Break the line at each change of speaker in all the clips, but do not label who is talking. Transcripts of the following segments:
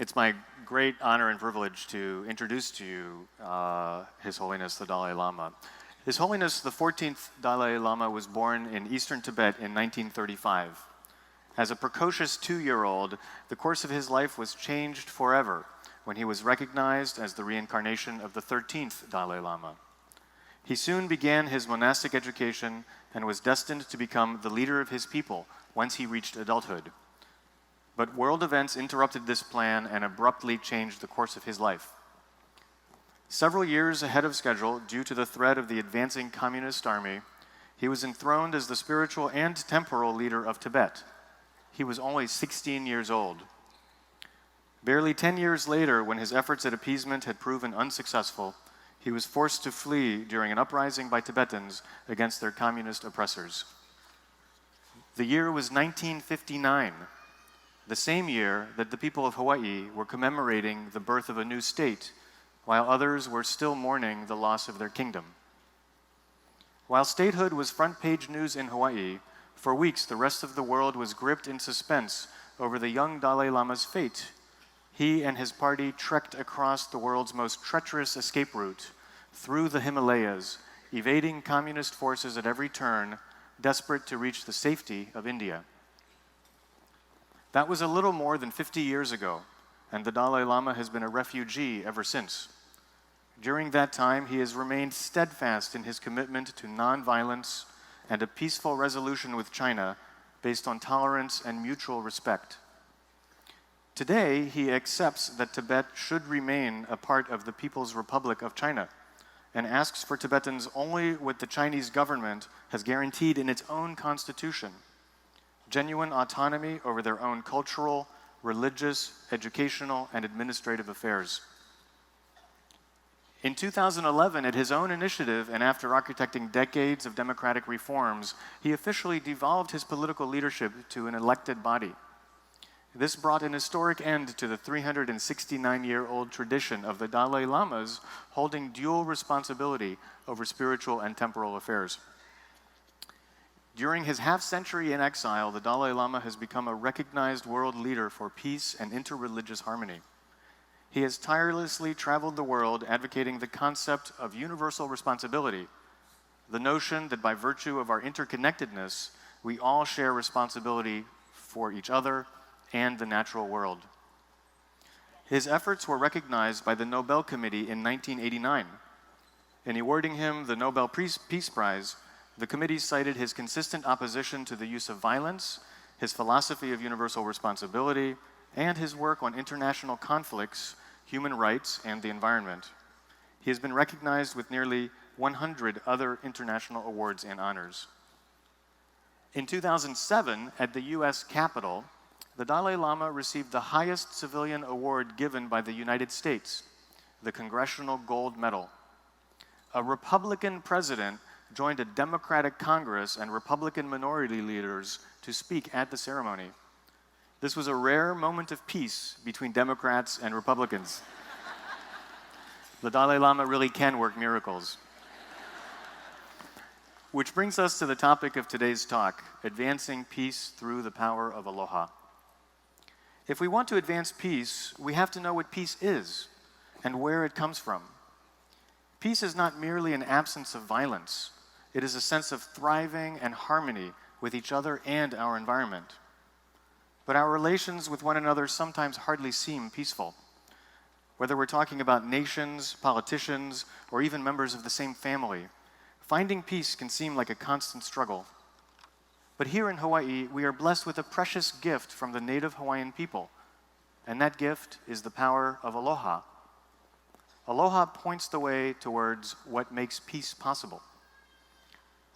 It's my great honor and privilege to introduce to you His Holiness the Dalai Lama. His Holiness the 14th Dalai Lama was born in eastern Tibet in 1935. As a precocious 2-year-old, the course of his life was changed forever when he was recognized as the reincarnation of the 13th Dalai Lama. He soon began his monastic education and was destined to become the leader of his people once he reached adulthood. But world events interrupted this plan and abruptly changed the course of his life. Several years ahead of schedule, due to the threat of the advancing communist army, he was enthroned as the spiritual and temporal leader of Tibet. He was only 16 years old. Barely 10 years later, when his efforts at appeasement had proven unsuccessful, he was forced to flee during an uprising by Tibetans against their communist oppressors. The year was 1959. The same year that the people of Hawaii were commemorating the birth of a new state, while others were still mourning the loss of their kingdom. While statehood was front-page news in Hawaii, for weeks the rest of the world was gripped in suspense over the young Dalai Lama's fate. He and his party trekked across the world's most treacherous escape route, through the Himalayas, evading communist forces at every turn, desperate to reach the safety of India. That was a little more than 50 years ago, and the Dalai Lama has been a refugee ever since. During that time, he has remained steadfast in his commitment to nonviolence and a peaceful resolution with China based on tolerance and mutual respect. Today, he accepts that Tibet should remain a part of the People's Republic of China and asks for Tibetans only what the Chinese government has guaranteed in its own constitution: genuine autonomy over their own cultural, religious, educational, and administrative affairs. In 2011, at his own initiative and after architecting decades of democratic reforms, he officially devolved his political leadership to an elected body. This brought an historic end to the 369-year-old tradition of the Dalai Lamas holding dual responsibility over spiritual and temporal affairs. During his half-century in exile, the Dalai Lama has become a recognized world leader for peace and interreligious harmony. He has tirelessly traveled the world advocating the concept of universal responsibility, the notion that by virtue of our interconnectedness, we all share responsibility for each other and the natural world. His efforts were recognized by the Nobel Committee in 1989. In awarding him the Nobel Peace Prize, the committee cited his consistent opposition to the use of violence, his philosophy of universal responsibility, and his work on international conflicts, human rights, and the environment. He has been recognized with nearly 100 other international awards and honors. In 2007, at the U.S. Capitol, the Dalai Lama received the highest civilian award given by the United States, the Congressional Gold Medal. A Republican president joined a Democratic Congress and Republican minority leaders to speak at the ceremony. This was a rare moment of peace between Democrats and Republicans. The Dalai Lama really can work miracles. Which brings us to the topic of today's talk, advancing peace through the power of Aloha. If we want to advance peace, we have to know what peace is and where it comes from. Peace is not merely an absence of violence. It is a sense of thriving and harmony with each other and our environment. But our relations with one another sometimes hardly seem peaceful. Whether we're talking about nations, politicians, or even members of the same family, finding peace can seem like a constant struggle. But here in Hawaii, we are blessed with a precious gift from the native Hawaiian people, and that gift is the power of Aloha. Aloha points the way towards what makes peace possible.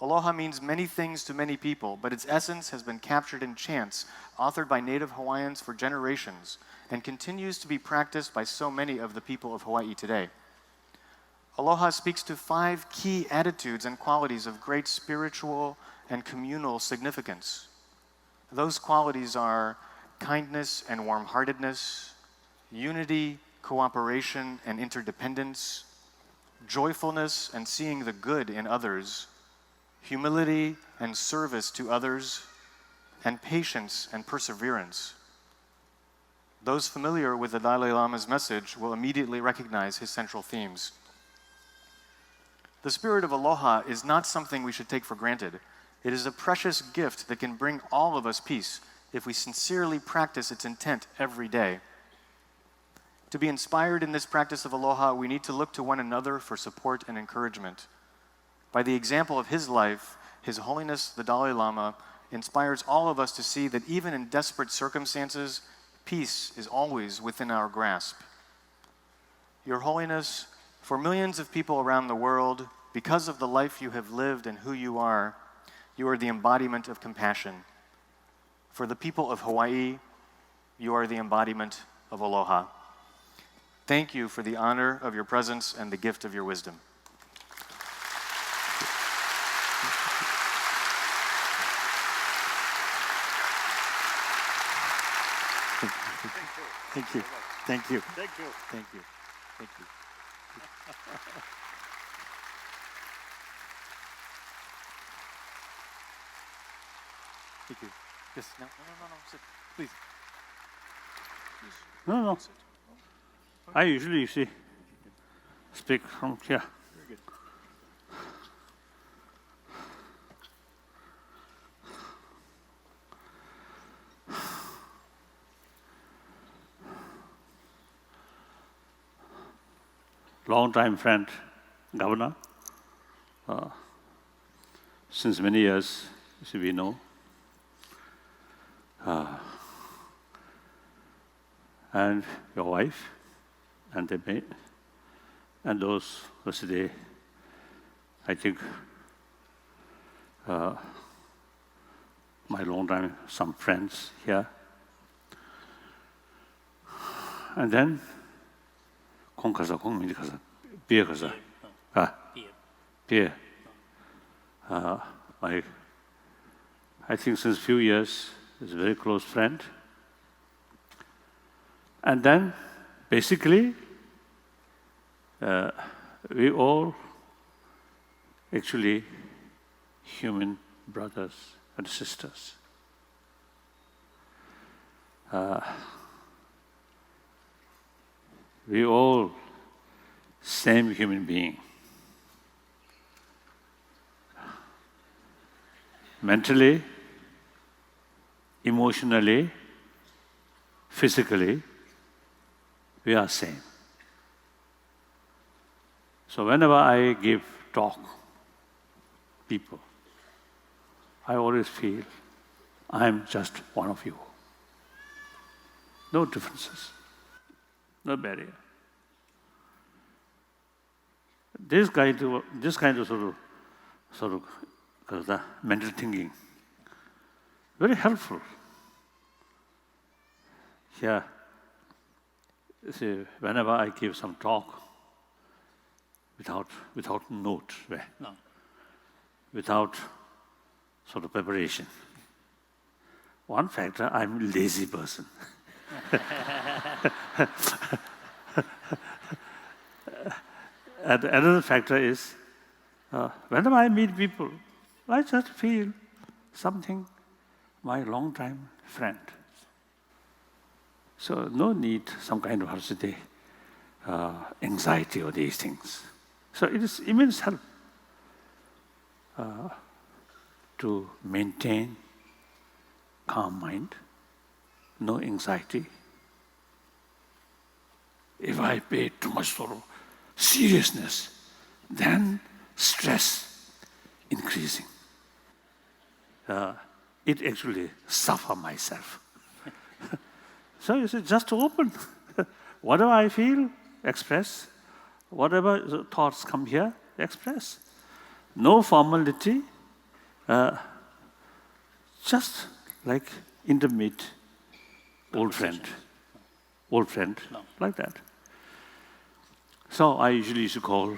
Aloha means many things to many people, but its essence has been captured in chants authored by native Hawaiians for generations and continues to be practiced by so many of the people of Hawaii today. Aloha speaks to 5 key attitudes and qualities of great spiritual and communal significance. Those qualities are kindness and warm-heartedness, unity, cooperation, and interdependence, joyfulness and seeing the good in others, humility and service to others, and patience and perseverance. Those familiar with the Dalai Lama's message will immediately recognize his central themes. The spirit of Aloha is not something we should take for granted. It is a precious gift that can bring all of us peace if we sincerely practice its intent every day. To be inspired in this practice of Aloha, we need to look to one another for support and encouragement. By the example of his life, His Holiness the Dalai Lama inspires all of us to see that even in desperate circumstances, peace is always within our grasp. Your Holiness, for millions of people around the world, because of the life you have lived and who you are the embodiment of compassion. For the people of Hawaii, you are the embodiment of Aloha. Thank you for the honor of your presence and the gift of your wisdom. Thank you. Thank you.
Thank you.
Thank you. Thank you. Thank you. Yes. No. Sit. Please.
No.
Sit.
I usually speak from here.
Very good.
Long-time friend, Governor. Since many years, we know. And your wife, and the maid, and those yesterday, I think, my long-time, some friends here. And then, beer. I think since few years, is a very close friend. And then, basically, we all actually human brothers and sisters. We all same human being. Mentally, emotionally, physically, we are same. So whenever I give talk, people, I always feel I'm just one of you. No differences, no barrier. This kind of sort of the mental thinking, very helpful. Here, see, whenever I give some talk, without note, without sort of preparation. One factor, I'm a lazy person. And another factor is, whenever I meet people, I just feel something, my long-time friend. So no need some kind of anxiety or these things. So it is immense help to maintain calm mind, no anxiety. If I pay too much sort of seriousness, then stress increasing. It actually suffer myself. So you say, just open. Whatever I feel, express. Whatever thoughts come here, express. No formality, just like intimate old friend, like that. So I usually used to call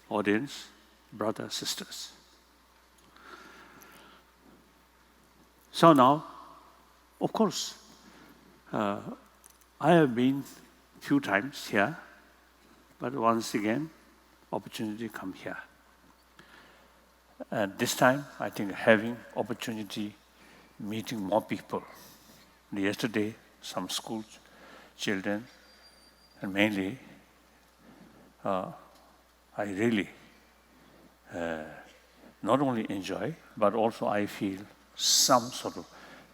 audience brothers, sisters. So now, of course, I have been few times here, but once again, opportunity come here. And this time, I think having opportunity, meeting more people. Yesterday, some schools, children, and mainly, I really not only enjoy, but also I feel some sort of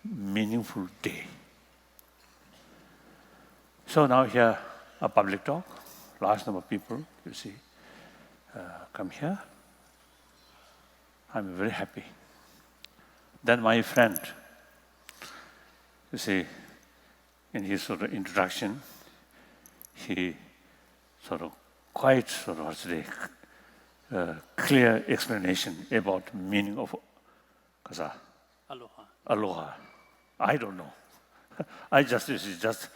meaningful day. So now here, a public talk, large number of people, you see, come here. I'm very happy. Then my friend, you see, in his sort of introduction, he sort of quite sort of today, clear explanation about meaning of kasa,
Aloha.
aloha. I don't know. I just it's just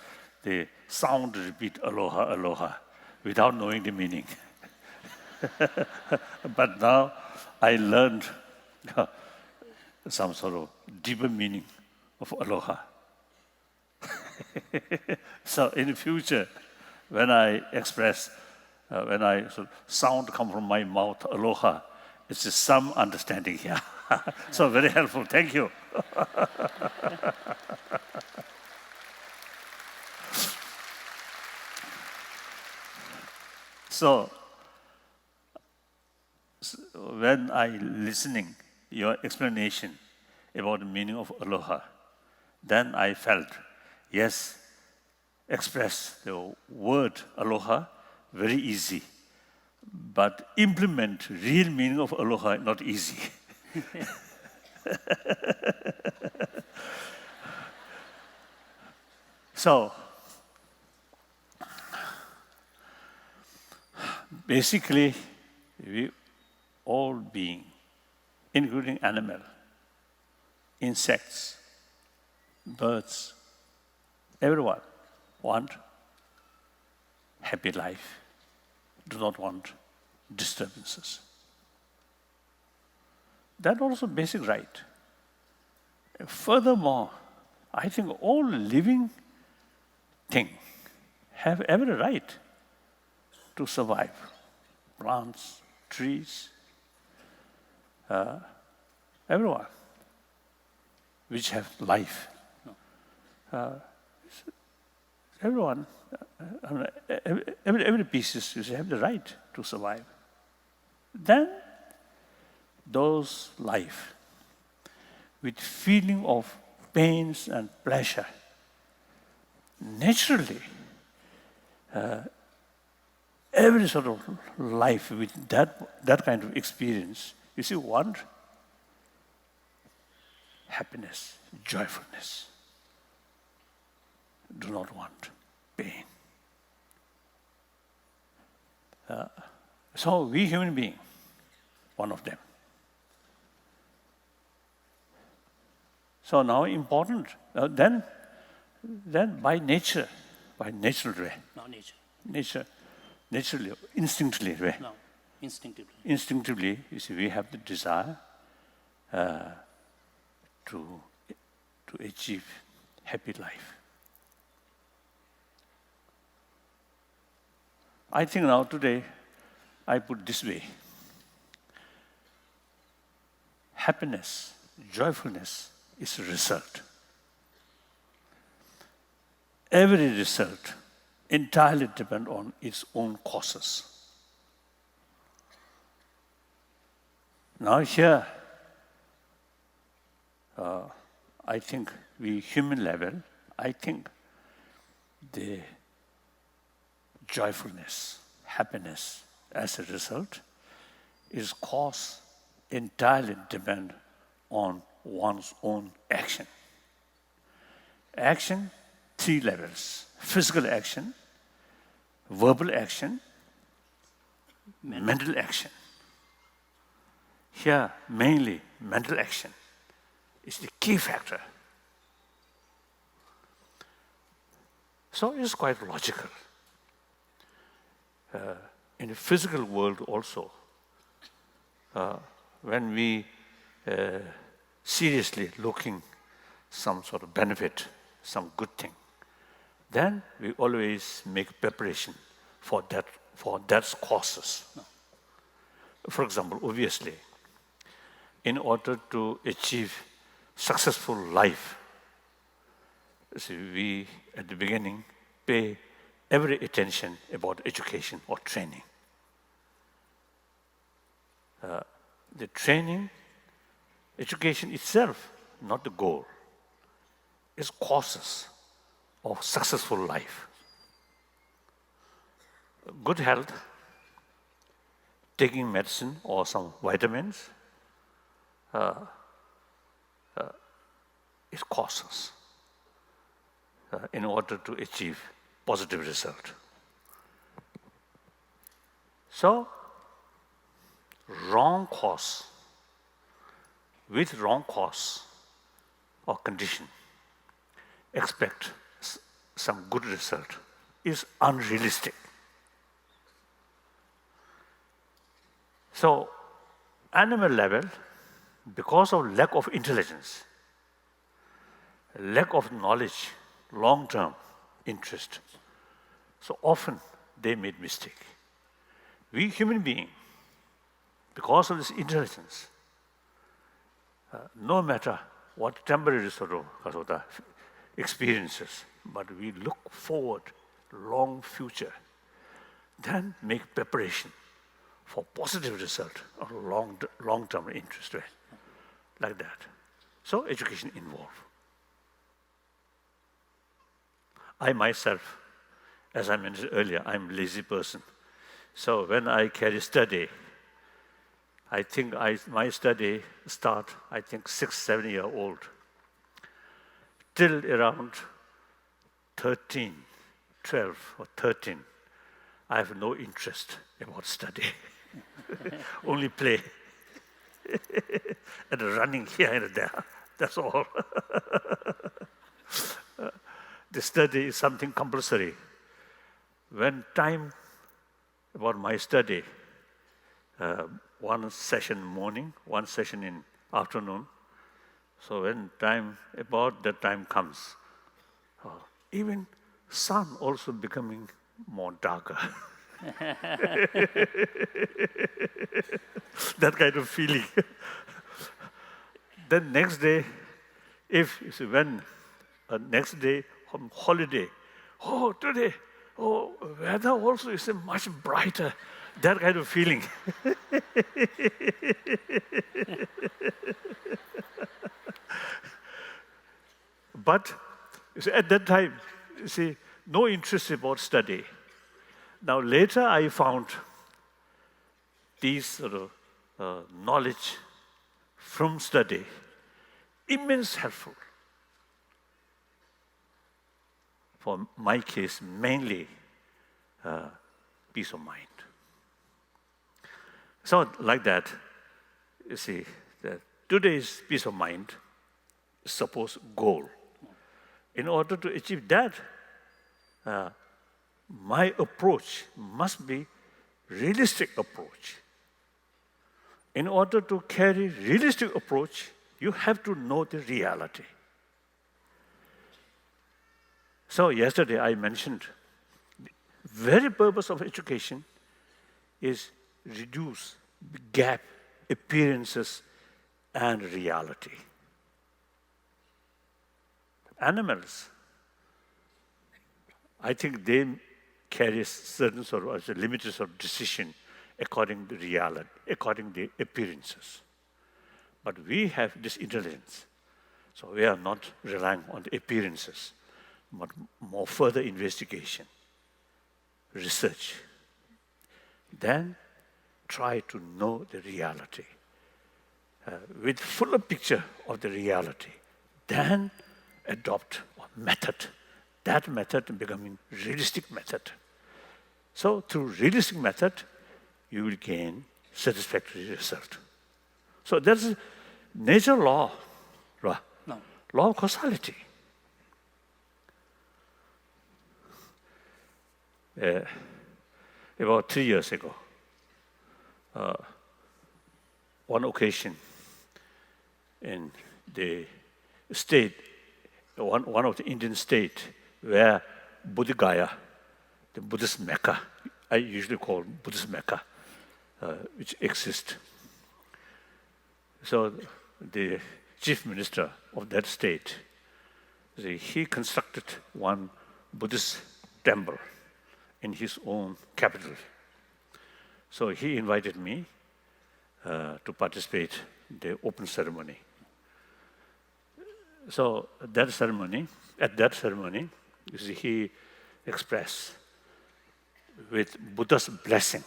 the sound repeat aloha, aloha, without knowing the meaning. But now I learned some sort of deeper meaning of aloha. So in the future, when I express, when I sort of sound come from my mouth, aloha, it's just some understanding here. So very helpful. Thank you. So when I listening your explanation about the meaning of aloha, then I felt, yes, express the word aloha very easy, but implement real meaning of aloha not easy. So basically, we all being, including animal, insects, birds, everyone want happy life, do not want disturbances. That's also basic right. Furthermore, I think all living things have every right to survive. Plants, trees, everyone which have life. Everyone, every species have the right to survive. Then those life with feeling of pains and pleasure, naturally, every sort of life with that kind of experience, you see, want happiness, joyfulness. Do not want pain. So we human being, one of them. So now important, then by nature, by natural way,
No, nature.
naturally, instinctively way.
No, instinctively.
Instinctively, you see, we have the desire to achieve happy life. I think now today, I put this way. Happiness, joyfulness is a result. Every result entirely depends on its own causes. Now here, I think we human level, I think the joyfulness, happiness as a result is cause entirely depend on one's own action. Action, 3 levels. Physical action, verbal action, mental action. Here, mainly mental action is the key factor. So it's quite logical. In the physical world also, when we seriously looking some sort of benefit, some good thing, then we always make preparation for that causes. For example, obviously, in order to achieve successful life, see, we at the beginning pay every attention about education or training. The training, education itself, not the goal, is causes of successful life. Good health, taking medicine or some vitamins, is causes in order to achieve positive result. So, wrong cause, with wrong cause or condition, expect some good result is unrealistic. So, animal level, because of lack of intelligence, lack of knowledge, long-term interest, so often they made mistake. We human beings, because of this intelligence, no matter what temporary sort of the experiences, but we look forward long future, then make preparation for positive result or long-term interest rate, like that. So education involved. I myself, as I mentioned earlier, I'm a lazy person. So when I carry study, I think my study start, 6, 7 years old. Till around 13, 12 or 13, I have no interest about study. Only play. And running here and there, that's all. The study is something compulsory. When time about my study, one session morning, one session in afternoon. So when about that time comes, even sun also becoming more darker. That kind of feeling. Then next day, next day on holiday, today, weather also is much brighter. That kind of feeling. But at that time, no interest about study. Now later I found these sort of knowledge from study immense helpful. For my case, mainly peace of mind. So like that, that today's peace of mind is supposed goal. In order to achieve that, my approach must be realistic approach. In order to carry realistic approach, you have to know the reality. So yesterday I mentioned the very purpose of education is reduce the gap, appearances, and reality. Animals, I think they carry certain sort of limited sort of decision according to reality, according to appearances. But we have this intelligence, so we are not relying on the appearances, but more further investigation, research. Then try to know the reality with fuller picture of the reality. Then adopt a method. That method becoming realistic method. So through realistic method, you will gain satisfactory result. So that's nature law,
No.
law of causality. About 3 years ago, one occasion in the state, one of the Indian state where Bodh Gaya, the Buddhist Mecca, I usually call Buddhist Mecca, which exists. So the chief minister of that state, he constructed one Buddhist temple in his own capital. So he invited me to participate in the open ceremony. So at that ceremony, you see, he expressed with Buddha's blessing,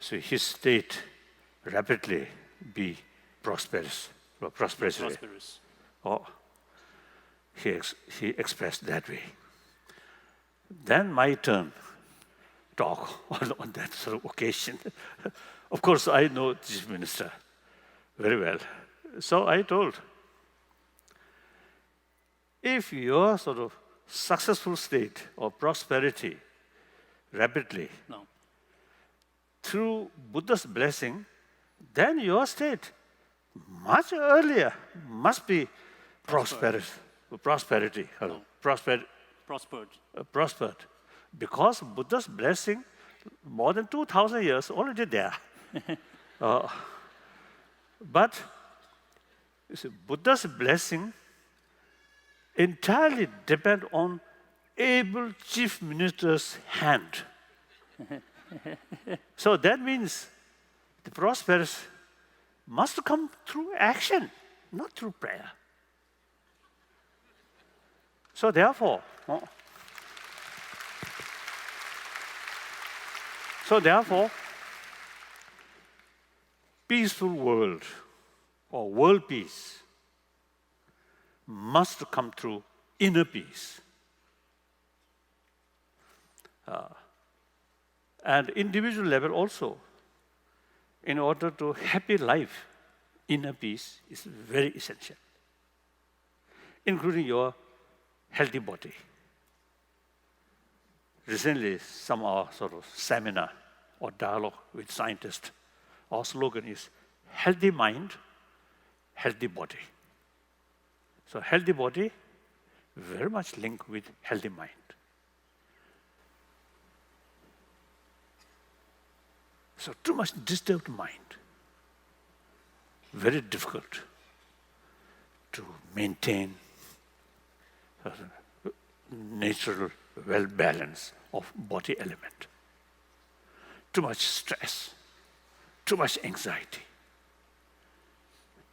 so his state rapidly be prosperous. Oh, he expressed that way. Then my turn talk on that sort of occasion. Of course, I know the chief minister very well. So I told, if your sort of successful state of prosperity rapidly through Buddha's blessing, then your state much earlier must be prosperity. Prospered. Because Buddha's blessing, more than 2,000 years already there. But you see, Buddha's blessing entirely depend on able chief minister's hand. So that means the prosperity must come through action, not through prayer. So therefore, peaceful world or world peace must come through inner peace. And individual level also, in order to happy life, inner peace is very essential, including your healthy body. Recently, some of our sort of seminar or dialogue with scientists, our slogan is healthy mind, healthy body. So healthy body, very much linked with healthy mind. So too much disturbed mind, very difficult to maintain a natural well-balance of body element. Too much stress, too much anxiety.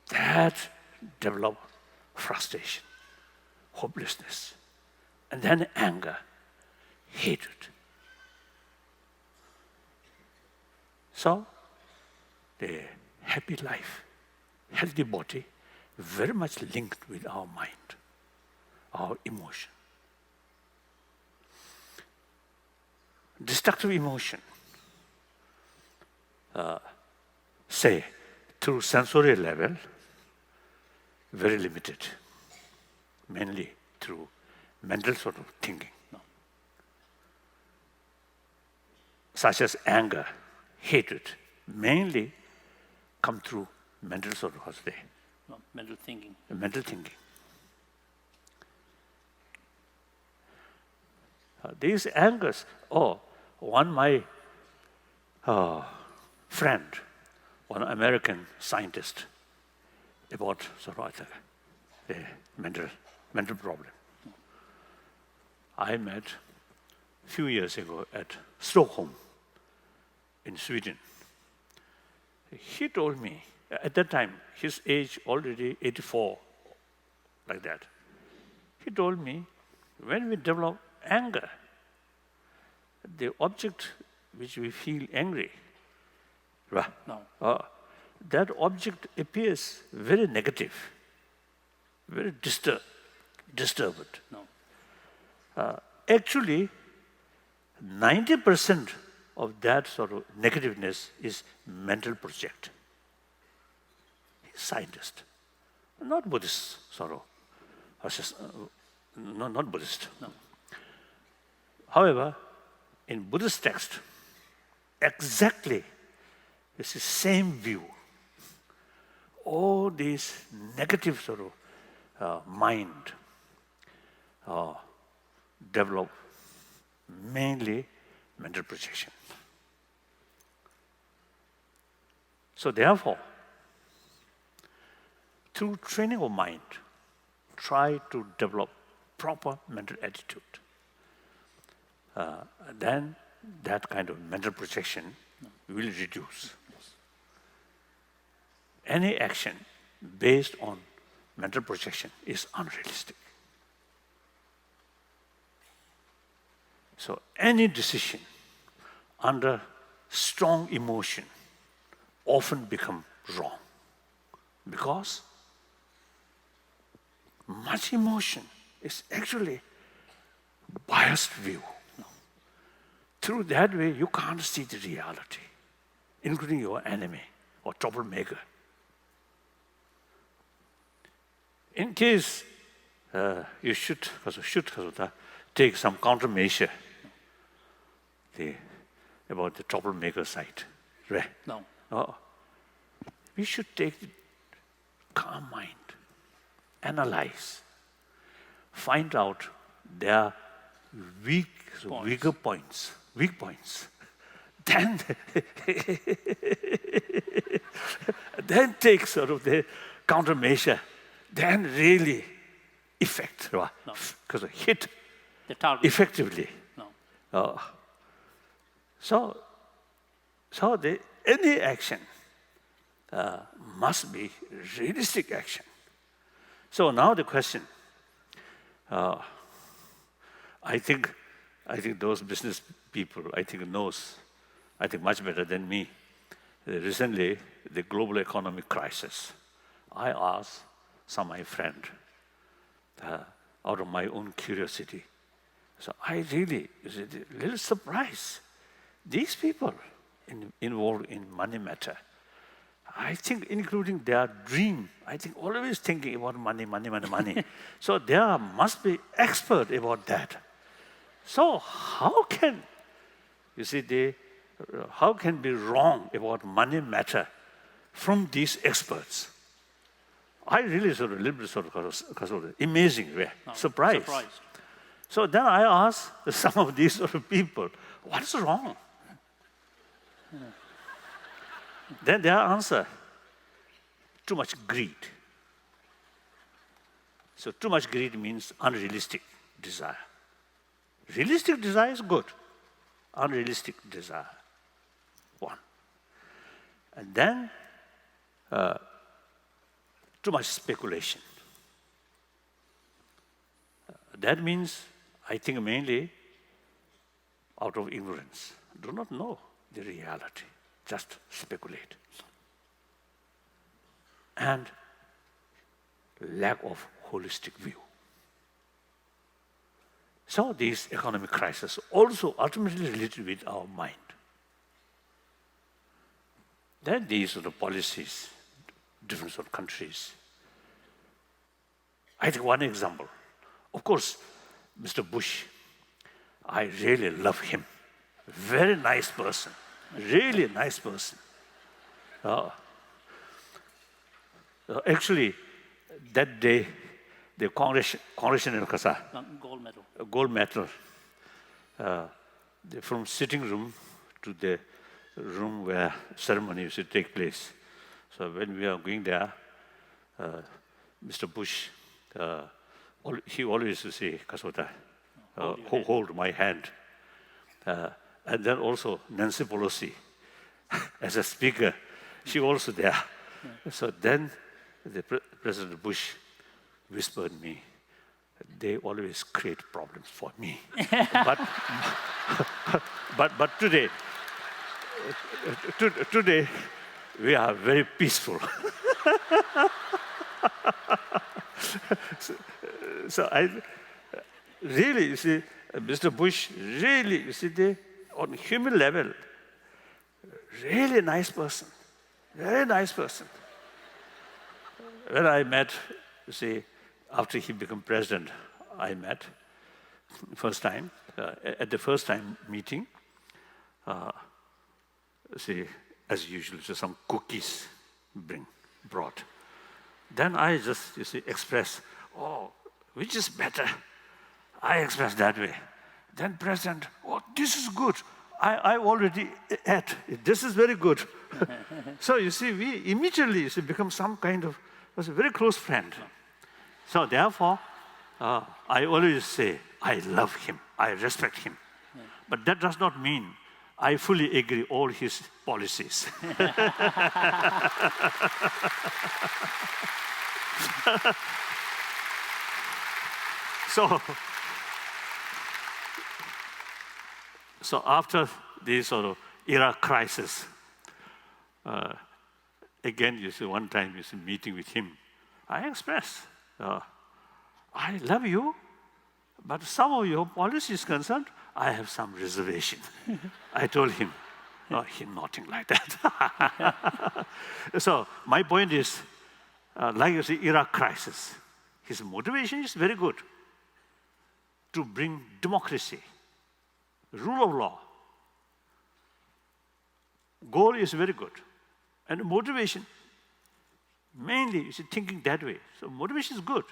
That develop frustration, hopelessness, and then anger, hatred. So, the happy life, healthy body, very much linked with our mind, our emotion. Destructive emotion, say, through sensory level, very limited, mainly through mental sort of thinking. Such as anger, hatred, mainly come through mental sort of
mental thinking.
Mental thinking. These angers, my friend, one American scientist, about sort of the mental problem. I met a few years ago at Stockholm in Sweden. He told me, at that time, his age already 84, like that. He told me, when we develop anger, the object which we feel angry, that object appears very negative, very disturbed. Actually, 90% of that sort of negativeness is mental project. He's a scientist, not Buddhist, not Buddhist.
No.
However, in Buddhist text, exactly it's the same view. All these negative sort of mind develop mainly mental projection. So therefore, through training of mind, try to develop proper mental attitude, then that kind of mental projection will reduce. Any action based on mental projection is unrealistic. So any decision under strong emotion often become wrong because much emotion is actually biased view. Through that way, you can't see the reality, including your enemy or troublemaker. In case you should take some countermeasure about the troublemaker side, right?
No.
We should take the calm mind, analyze, find out their weaker points, weak points. Then, then take sort of the countermeasure. Then really effect, because hit
The target.
effectively.
No.
So any action must be realistic action. So now the question, I think those business people, knows much better than me. Recently, the global economic crisis, I asked some of my friends, out of my own curiosity. So I really was a little surprised. These people involved in money matter, I think including their dream, always thinking about money. So there must be expert about that. So how can be wrong about money matter from these experts? I really a little bit amazing, surprised. So then I asked some of these sort of people, what's wrong? Then their answer, too much greed. So too much greed means unrealistic desire. Realistic desire is good. Unrealistic desire, one. And then too much speculation. That means, mainly out of ignorance. Do not know the reality, just speculate. And lack of holistic view. So these economic crises also ultimately related with our mind. Then these are the policies, different sort of countries. One example. Of course, Mr. Bush, I really love him. Very nice person. Really nice person. Actually, that day, the congressional gold medal, from sitting room to the room where ceremony should take place. So when we are going there, Mr. Bush, he always used to say, Kasota, hold my hand. And then also Nancy Pelosi, as a speaker, she also there. So then President Bush whispered me, they always create problems for me. but today, we are very peaceful. So I really, Mr. Bush, really, on human level, really nice person, very nice person. When I met, after he became president, I met first time, at the first time meeting, as usual, some cookies brought. Then I just, express, which is better? I express that way. Then president, this is good. I already ate. This is very good. So we immediately become some kind of, was a very close friend. So therefore, I always say, I love him. I respect him. But that does not mean I fully agree all his policies. So after this sort of Iraq crisis, again, you see, one time you see meeting with him, I expressed, I love you, but some of your policy is concerned, I have some reservation. I told him, he's nothing like that. So my point is, like you see, Iraq crisis, his motivation is very good to bring democracy, rule of law. Goal is very good. And motivation, mainly, is thinking that way. So motivation is good,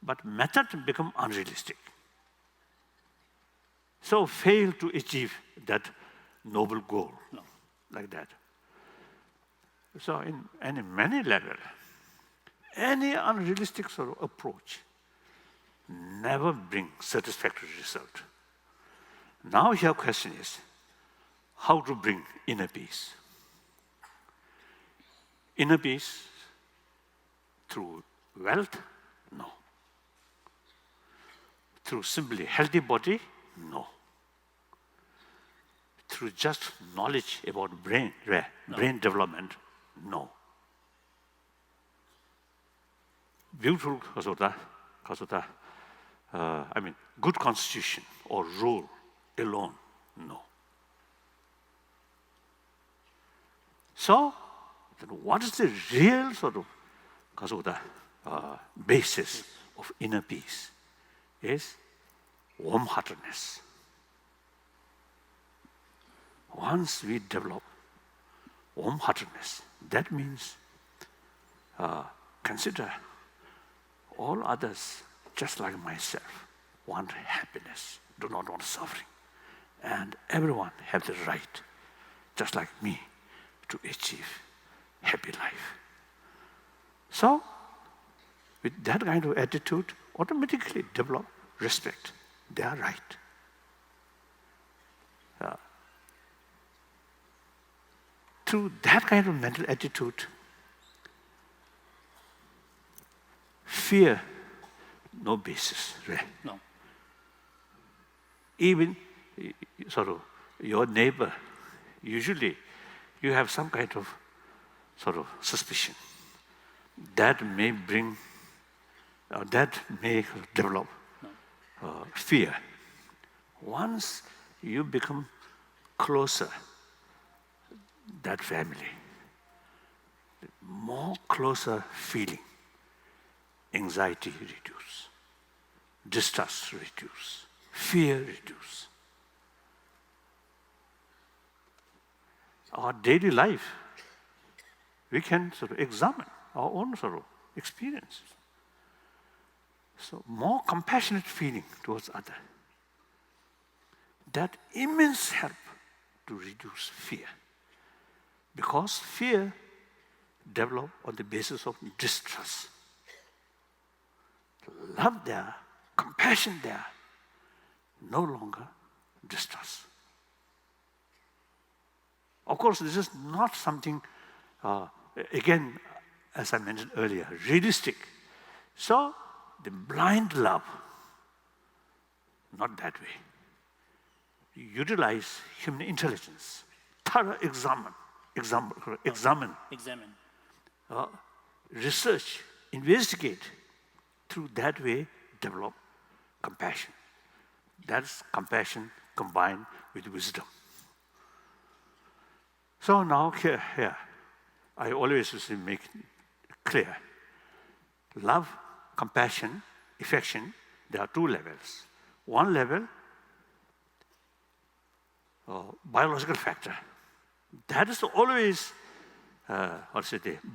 but method become unrealistic. So fail to achieve that noble goal, like that. So in many levels, any unrealistic sort of approach never bring satisfactory result. Now your question is, how to bring inner peace? Inner peace through wealth? No. Through simply healthy body? No. Through just knowledge about brain development? No. Beautiful kasota, good constitution or rule alone? No. So, then what is the real sort of basis of inner peace? Is warm-heartedness. Once we develop warm-heartedness, that means consider all others just like myself want happiness, do not want suffering. And everyone has the right, just like me, to achieve happy life. So, with that kind of attitude, automatically develop respect. They are right. Through that kind of mental attitude, fear, no basis. Right?
No.
Even sort of your neighbor, usually you have some kind of sort of suspicion that may bring, that may develop fear. Once you become closer, that family, more closer feeling, anxiety reduce, distrust reduce, fear reduce. Our daily life, we can sort of examine our own sort of experience. So more compassionate feeling towards other. That immense help to reduce fear. Because fear develops on the basis of distrust. Love there, compassion there, no longer distrust. Of course, this is not something, again, as I mentioned earlier, realistic. So, the blind love, not that way. You utilize human intelligence, thorough examine, research, investigate. Through that way, develop compassion. That's compassion combined with wisdom. So now here, I always make clear. Love, compassion, affection, there are two levels. One level, biological factor. That is always,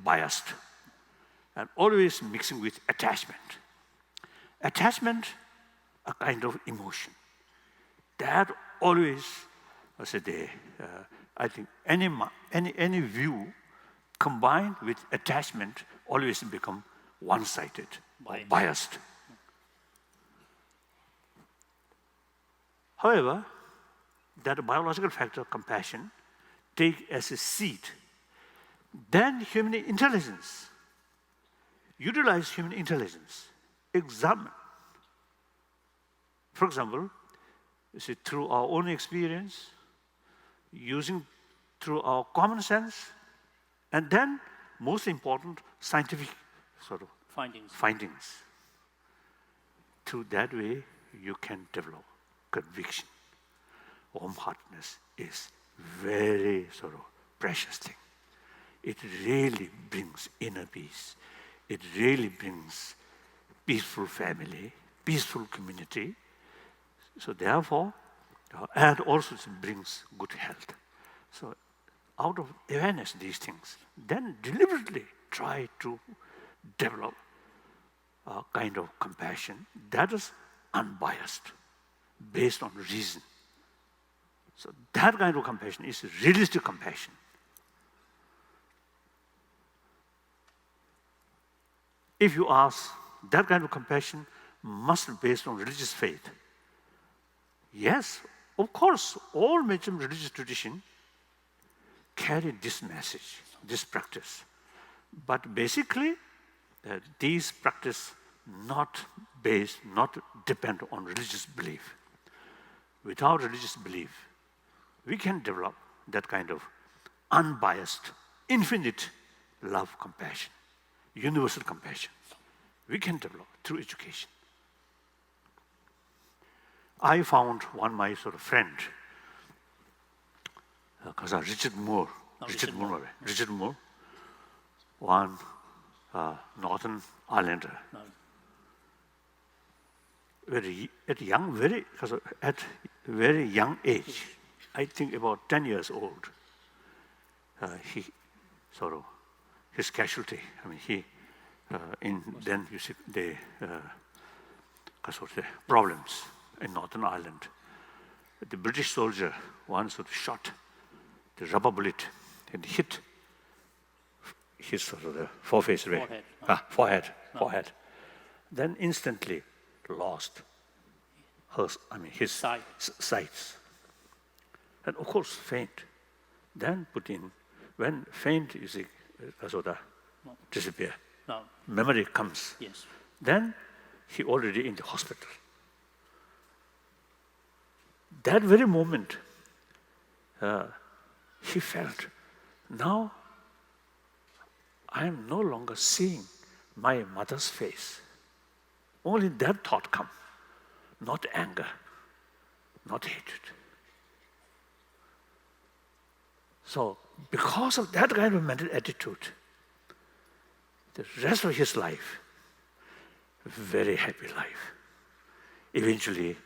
biased and always mixing with attachment. Attachment, a kind of emotion. That always, I think any view combined with attachment always become one-sided, biased. However, that biological factor, compassion, take as a seed. Then human intelligence, utilize human intelligence, examine. For example, you see, through our own experience, using through our common sense, and then, most important, scientific sort of findings. Through that way, you can develop conviction. Warm-heartedness is very sort of precious thing. It really brings inner peace. It really brings peaceful family, peaceful community. So therefore, and also it brings good health. So out of awareness of these things, then deliberately try to develop a kind of compassion that is unbiased, based on reason. So that kind of compassion is realistic compassion. If you ask, that kind of compassion must be based on religious faith. Yes, of course, all major religious traditions carry this message, this practice. But basically, these practice not depend on religious belief. Without religious belief, we can develop that kind of unbiased, infinite love, compassion, universal compassion. We can develop through education. I found one my sort of friend, Richard Moore, one Northern Islander. At very young age, I think about 10 years old, his casualty. I mean, then you see the problems in Northern Ireland. The British soldier once sort of shot the rubber bullet and hit his sort of the forehead. Then instantly lost his sights. And of course faint. Then put in, when faint you see, disappear.
No.
Memory comes.
Yes.
Then he already in the hospital. That very moment, he felt, now I am no longer seeing my mother's face. Only that thought come, not anger, not hatred. So because of that kind of mental attitude, the rest of his life, a very happy life. Eventually,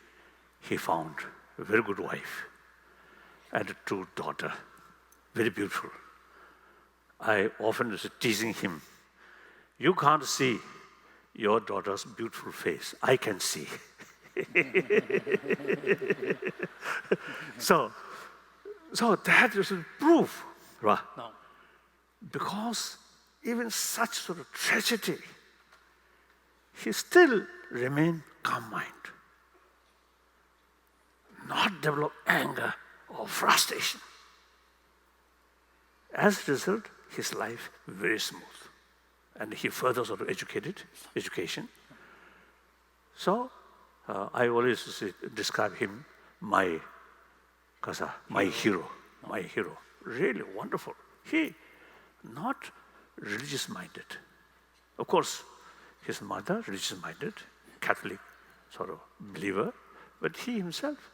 he found a very good wife and a true daughter, very beautiful. I often was teasing him, you can't see your daughter's beautiful face. I can see. So that is a proof, right?
No.
Because even such sort of tragedy, he still remained calm mind. Not develop anger or frustration. As a result, his life very smooth. And he further sort of education. So I always describe him my hero. Really wonderful. He not religious minded. Of course, his mother religious minded, Catholic sort of believer, but he himself,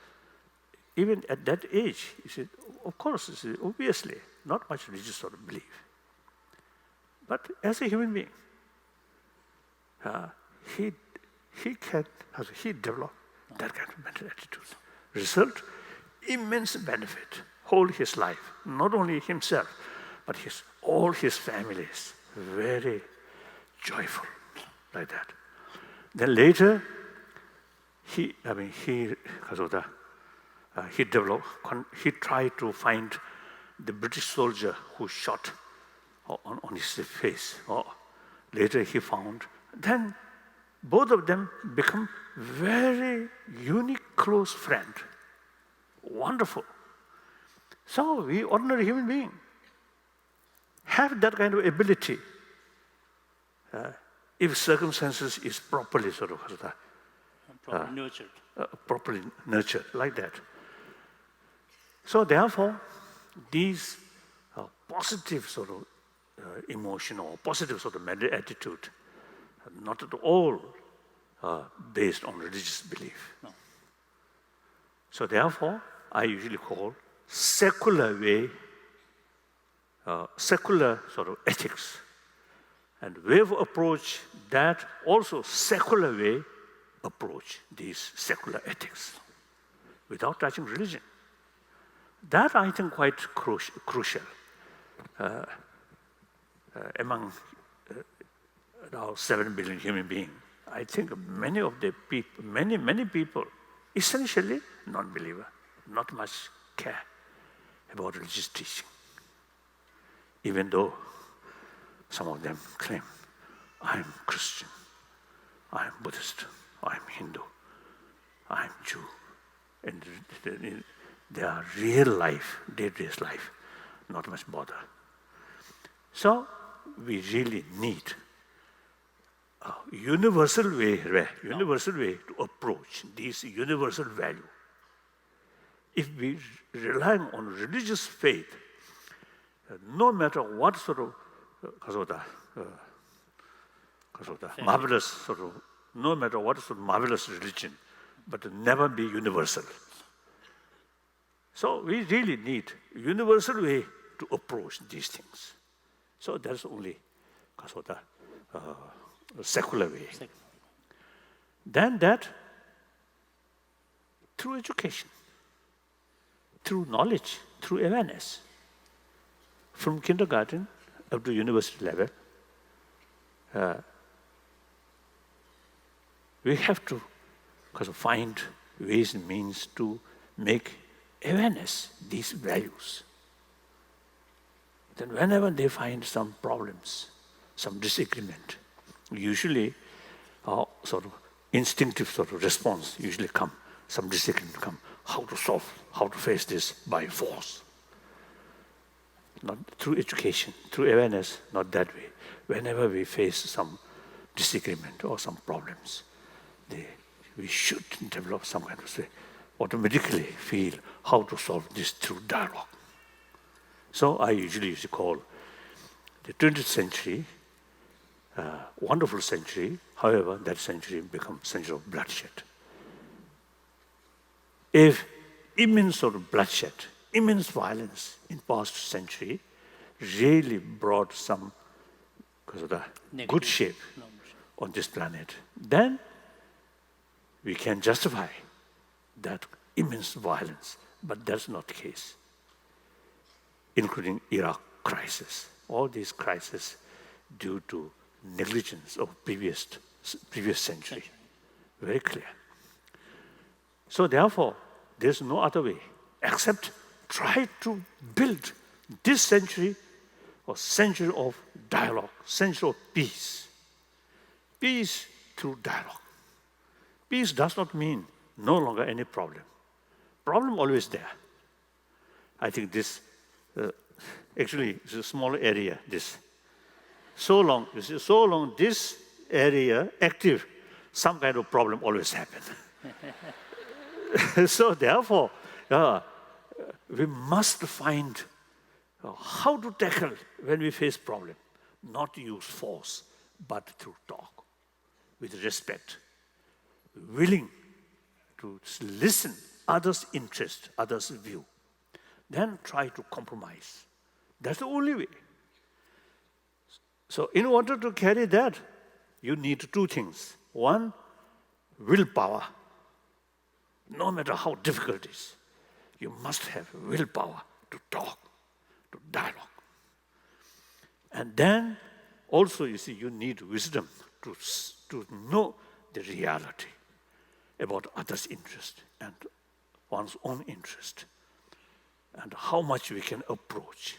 even at that age, he said, of course, obviously, not much religious sort of belief. But as a human being, he developed that kind of mental attitude. Result, immense benefit, whole his life, not only himself, but all his families, very joyful, like that. Then later, he tried to find the British soldier who shot on his face. Later he found. Then both of them become very unique close friend. Wonderful. So we ordinary human beings have that kind of ability if circumstances is properly sort of
nurtured.
properly nurtured like that. So therefore, these positive sort of emotion or positive sort of mental attitude are not at all based on religious belief.
No.
So therefore, I usually call secular way, secular sort of ethics, and way of approach that also secular way approach these secular ethics without touching religion. That I think quite crucial among now 7 billion human beings. I think many of the people, many people, essentially non-believer, not much care about religious teaching, even though some of them claim, I'm Christian, I'm Buddhist, I'm Hindu, I'm Jew. And their real life, day-to-day life, not much bother. So we really need a universal way to approach these universal value. If we rely on religious faith, no matter what sort of marvelous sort of, no matter what sort of marvelous religion, but never be universal. So we really need a universal way to approach these things. So that's only secular way. Then that, through education, through knowledge, through awareness, from kindergarten up to university level, we have to find ways and means to make awareness these values. Then whenever they find some problems, some disagreement, usually sort of instinctive sort of response usually come, some disagreement come, how to solve, how to face this by force. Not through education, through awareness, not that way. Whenever we face some disagreement or some problems, we should develop some kind of automatically feel how to solve this through dialogue. So I usually used to call the 20th century wonderful century. However, that century became century of bloodshed. If immense sort of bloodshed, immense violence in past century really brought some good shape on this planet, then we can justify that immense violence. But that's not the case, including Iraq crisis. All these crises due to negligence of previous century. Very clear. So therefore, there's no other way except try to build this century or century of dialogue, century of peace. Peace through dialogue. Peace does not mean no longer any problem. Problem always there. I think this, actually, it's a small area, this. So long this area active, some kind of problem always happen. So therefore, we must find how to tackle when we face problem. Not use force, but through talk, with respect, willing to listen others' interest, others' view. Then try to compromise. That's the only way. So in order to carry that, you need 2 things. One, willpower. No matter how difficult it is, you must have willpower to talk, to dialogue. And then also, you see, you need wisdom to know the reality about others' interest and one's own interest, and how much we can approach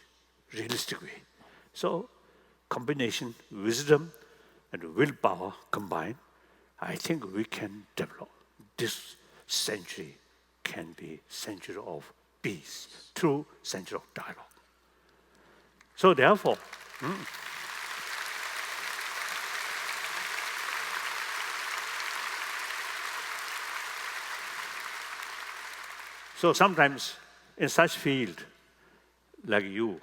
realistic way. So combination, wisdom and willpower combined, I think we can develop this century can be century of peace through century of dialogue. So therefore, so sometimes in such field like you,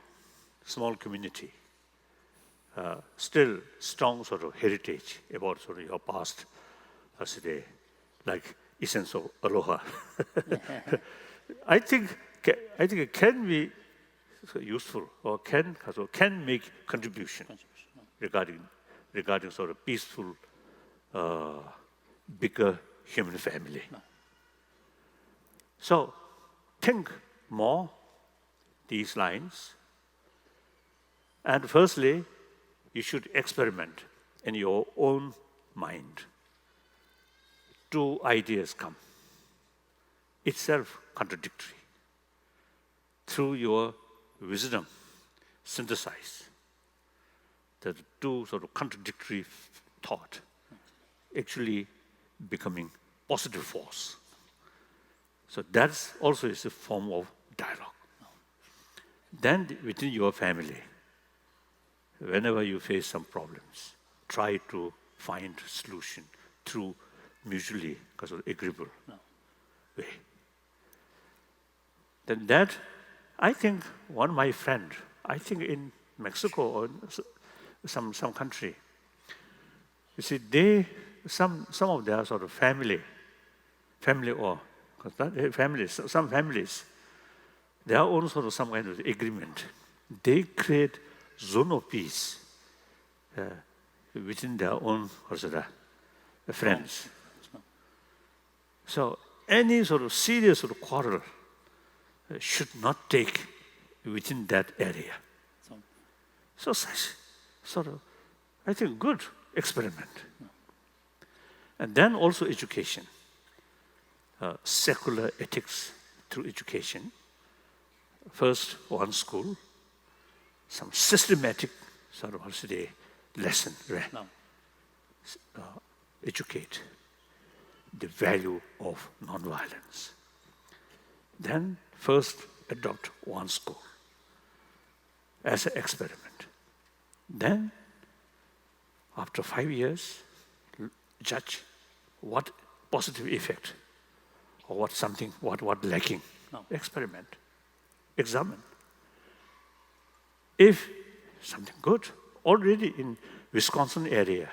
small community, still strong sort of heritage about sort of your past, like essence of Aloha. I think it can be useful or can make contribution regarding sort of peaceful, bigger human family. So think more these lines. And firstly, you should experiment in your own mind. Two ideas come, itself contradictory. Through your wisdom, synthesize the two sort of contradictory thought actually becoming positive force. So that's also is a form of dialogue. Then within your family, whenever you face some problems, try to find solution through mutually agreeable way. Then that, I think one of my friend, I think in Mexico or some country, you see, some of their sort of family or some families, their own sort of some kind of agreement. They create zone of peace within their own friends. So any sort of serious sort of quarrel should not take within that area. So such sort of, I think, good experiment. And then also education, secular ethics through education. First, one school, some systematic sort of lesson, educate the value of nonviolence. Then first adopt one school as an experiment. Then, after 5 years, judge what positive effect or what lacking. Experiment, examine. If something good, already in Wisconsin area,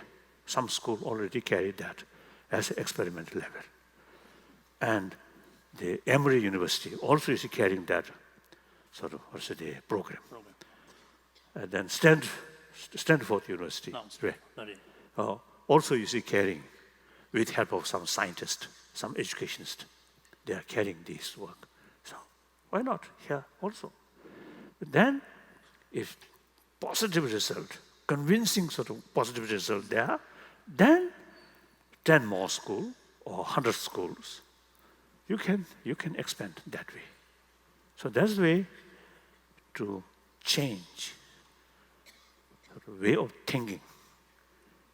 some school already carried that as an experimental level. And the Emory University also is carrying that sort of program. And then Stanford University also you see carrying with help of some scientists, some educationists. They are carrying this work. So why not here also? But then if positive result, convincing sort of positive result there, then 10 more schools or 100 schools, you can expand that way. So that's the way to change the way of thinking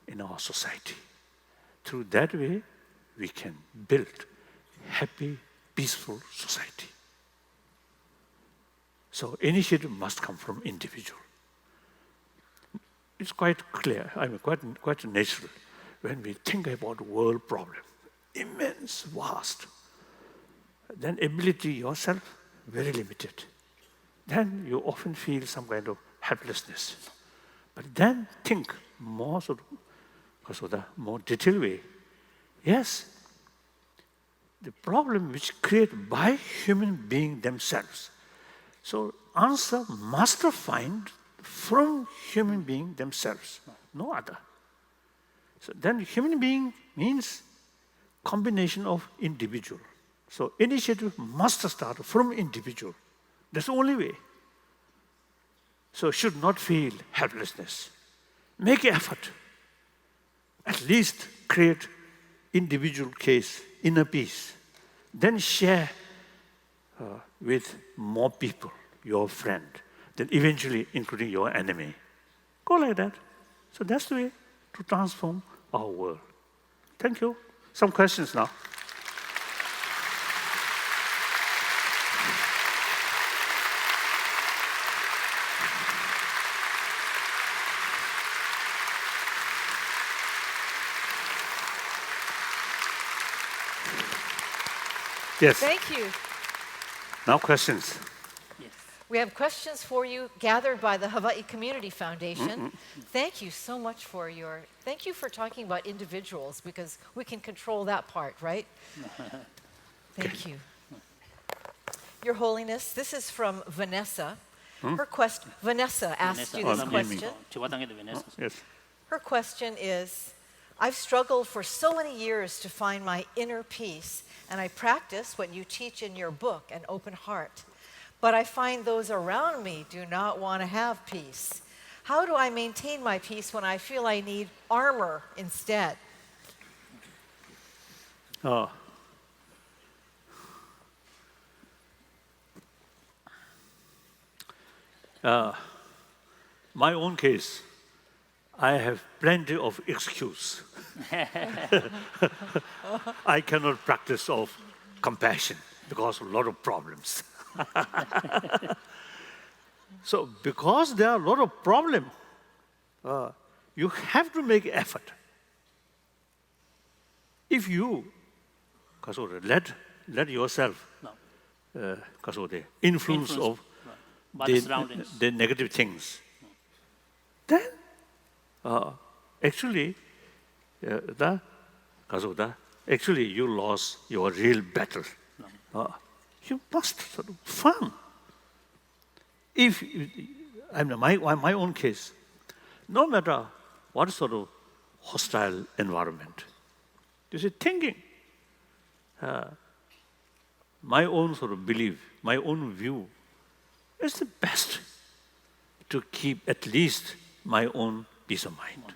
in our society. Through that way, we can build happy, peaceful society. So initiative must come from individual. It's quite clear, quite natural when we think about world problem, immense, vast. Then ability yourself, very limited. Then you often feel some kind of helplessness. But then think more more detailed way. Yes, the problem which created by human beings themselves. So answer must find from human beings themselves, no other. So then human being means combination of individual. So initiative must start from individual. That's the only way. So should not feel helplessness. Make effort. At least create individual case, inner peace. Then share with more people, your friend, then eventually including your enemy. Go like that. So that's the way to transform our world. Thank you. Some questions now. Yes.
Thank you.
Now questions.
Yes.
We have questions for you gathered by the Hawaii Community Foundation. Thank you so much thank you for talking about individuals because we can control that part, right? Thank you. Your Holiness, this is from Vanessa. Vanessa asked you this
Vanessa,
question.
지화당에도 Vanessa.
Yes.
Her question is, I've struggled for so many years to find my inner peace, and I practice what you teach in your book, an open heart. But I find those around me do not want to have peace. How do I maintain my peace when I feel I need armor instead?
My own case, I have plenty of excuse. I cannot practice of compassion because of a lot of problems. So because there are a lot of problems, you have to make effort. If you let yourself because of the influence of
By the surroundings.
the negative things, then actually actually you lost your real battle. You must sort of farm. If my own case, no matter what sort of hostile environment, you see, thinking, my own sort of belief, my own view, is the best to keep at least my own peace of mind.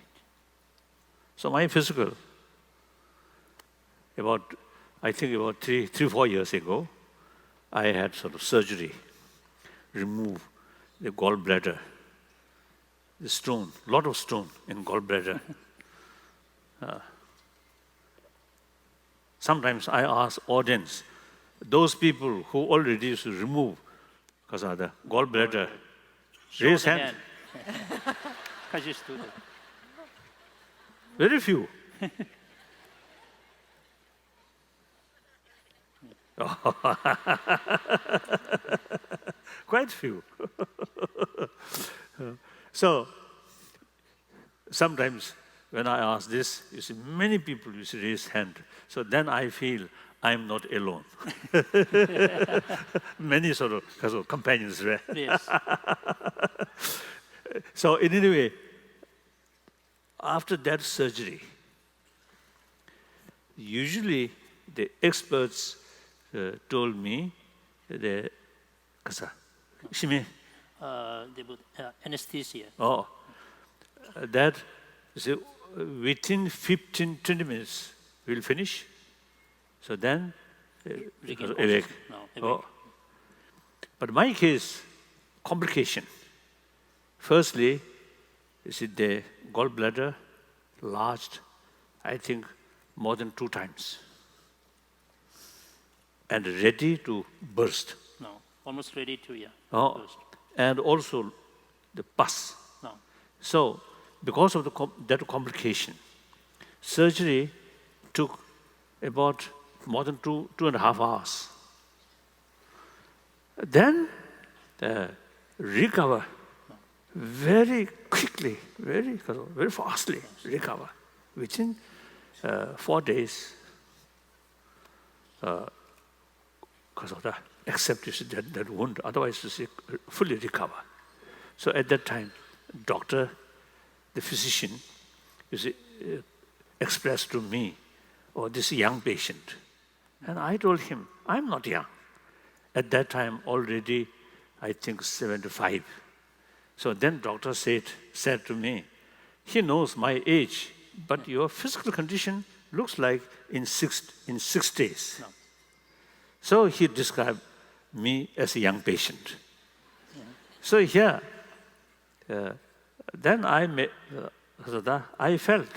So my physical, I think about 4 years ago, I had sort of surgery, remove the gallbladder, the stone, lot of stone in gallbladder. Sometimes I ask audience, those people who already used to remove because of the gallbladder, raise hand.
Because you stood it.
Very few. Quite few. So sometimes when I ask this, you see many people you see raise hand. So then I feel I'm not alone. Many sort of companions there.
Yes.
So in any way, after that surgery, usually the experts told me the
Anesthesia.
That within 15-20 minutes we'll finish. So then
Regain
awake.
consciousness. No, awake.
But my case, complication. Firstly, you see the gallbladder enlarged, I think, more than 2 times. And ready to burst.
No, almost ready to, burst.
And also the pus.
No.
So, because of that complication, surgery took about more than 2.5 hours. Then recover very quickly, very fastly recover within 4 days. Because of that, except you see that wound, otherwise you see fully recover. So at that time, doctor, the physician, you see, expressed to me, this young patient. And I told him, I'm not young. At that time, already, I think 75. So then doctor said to me, he knows my age, but your physical condition looks like in 6 days.
No.
So he described me as a young patient. So here, then I felt,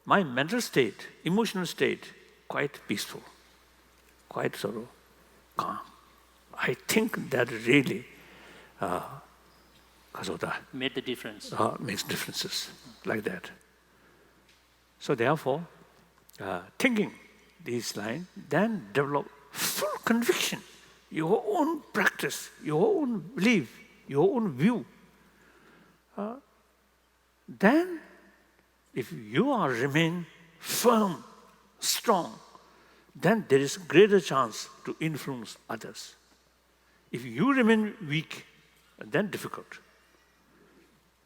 my mental state, emotional state, quite peaceful, quite sort of calm. I think that really, because of that,
Made the difference.
makes differences like that. So therefore, thinking these lines, then develop full conviction, your own practice, your own belief, your own view. Then, if you are remain firm, strong, then there is greater chance to influence others. If you remain weak, then difficult.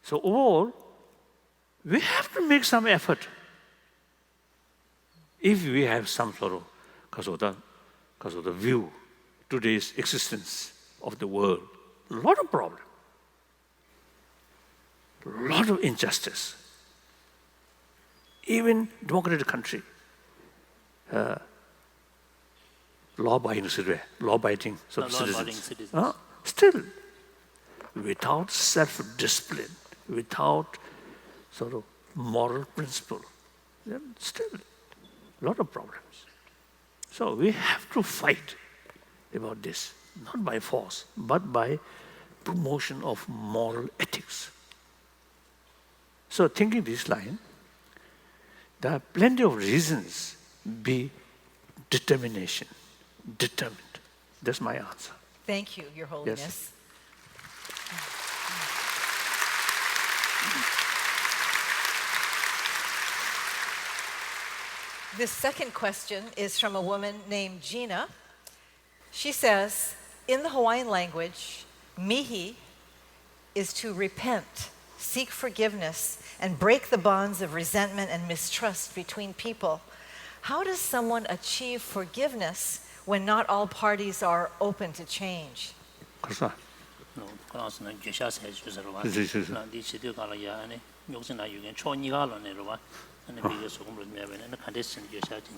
So overall, we have to make some effort. If we have some sort of, because of the view, today's existence of the world, a lot of problem, a lot of injustice. Even democratic country, law-abiding citizens. Still, without self-discipline, without sort of moral principle, then still a lot of problems. So we have to fight about this, not by force, but by promotion of moral ethics. So thinking this line, there are plenty of reasons be determination, determined. That's my answer.
Thank you, Your Holiness.
Yes.
This second question is from a woman named Gina. She says, in the Hawaiian language, mihi is to repent, seek forgiveness, and break the bonds of resentment and mistrust between people. How does someone achieve forgiveness when not all parties are open to change?
그래서
그것은 제샤세 주서로와
그래서
디치도 가라야 아니 욕선나 유견 초니가로네로와 아니 비교 소금으로 매베는 컨디션 제샤진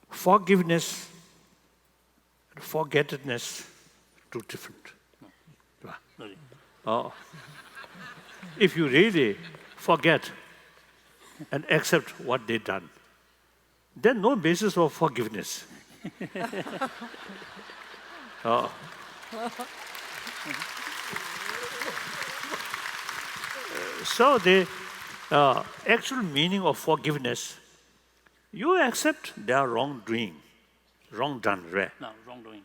forgiveness and forgetfulness, two different. If you really forget and accept what they done, then no basis for forgiveness. So the actual meaning of forgiveness, you accept their wrongdoing, wrong done, right?
No, wrongdoing.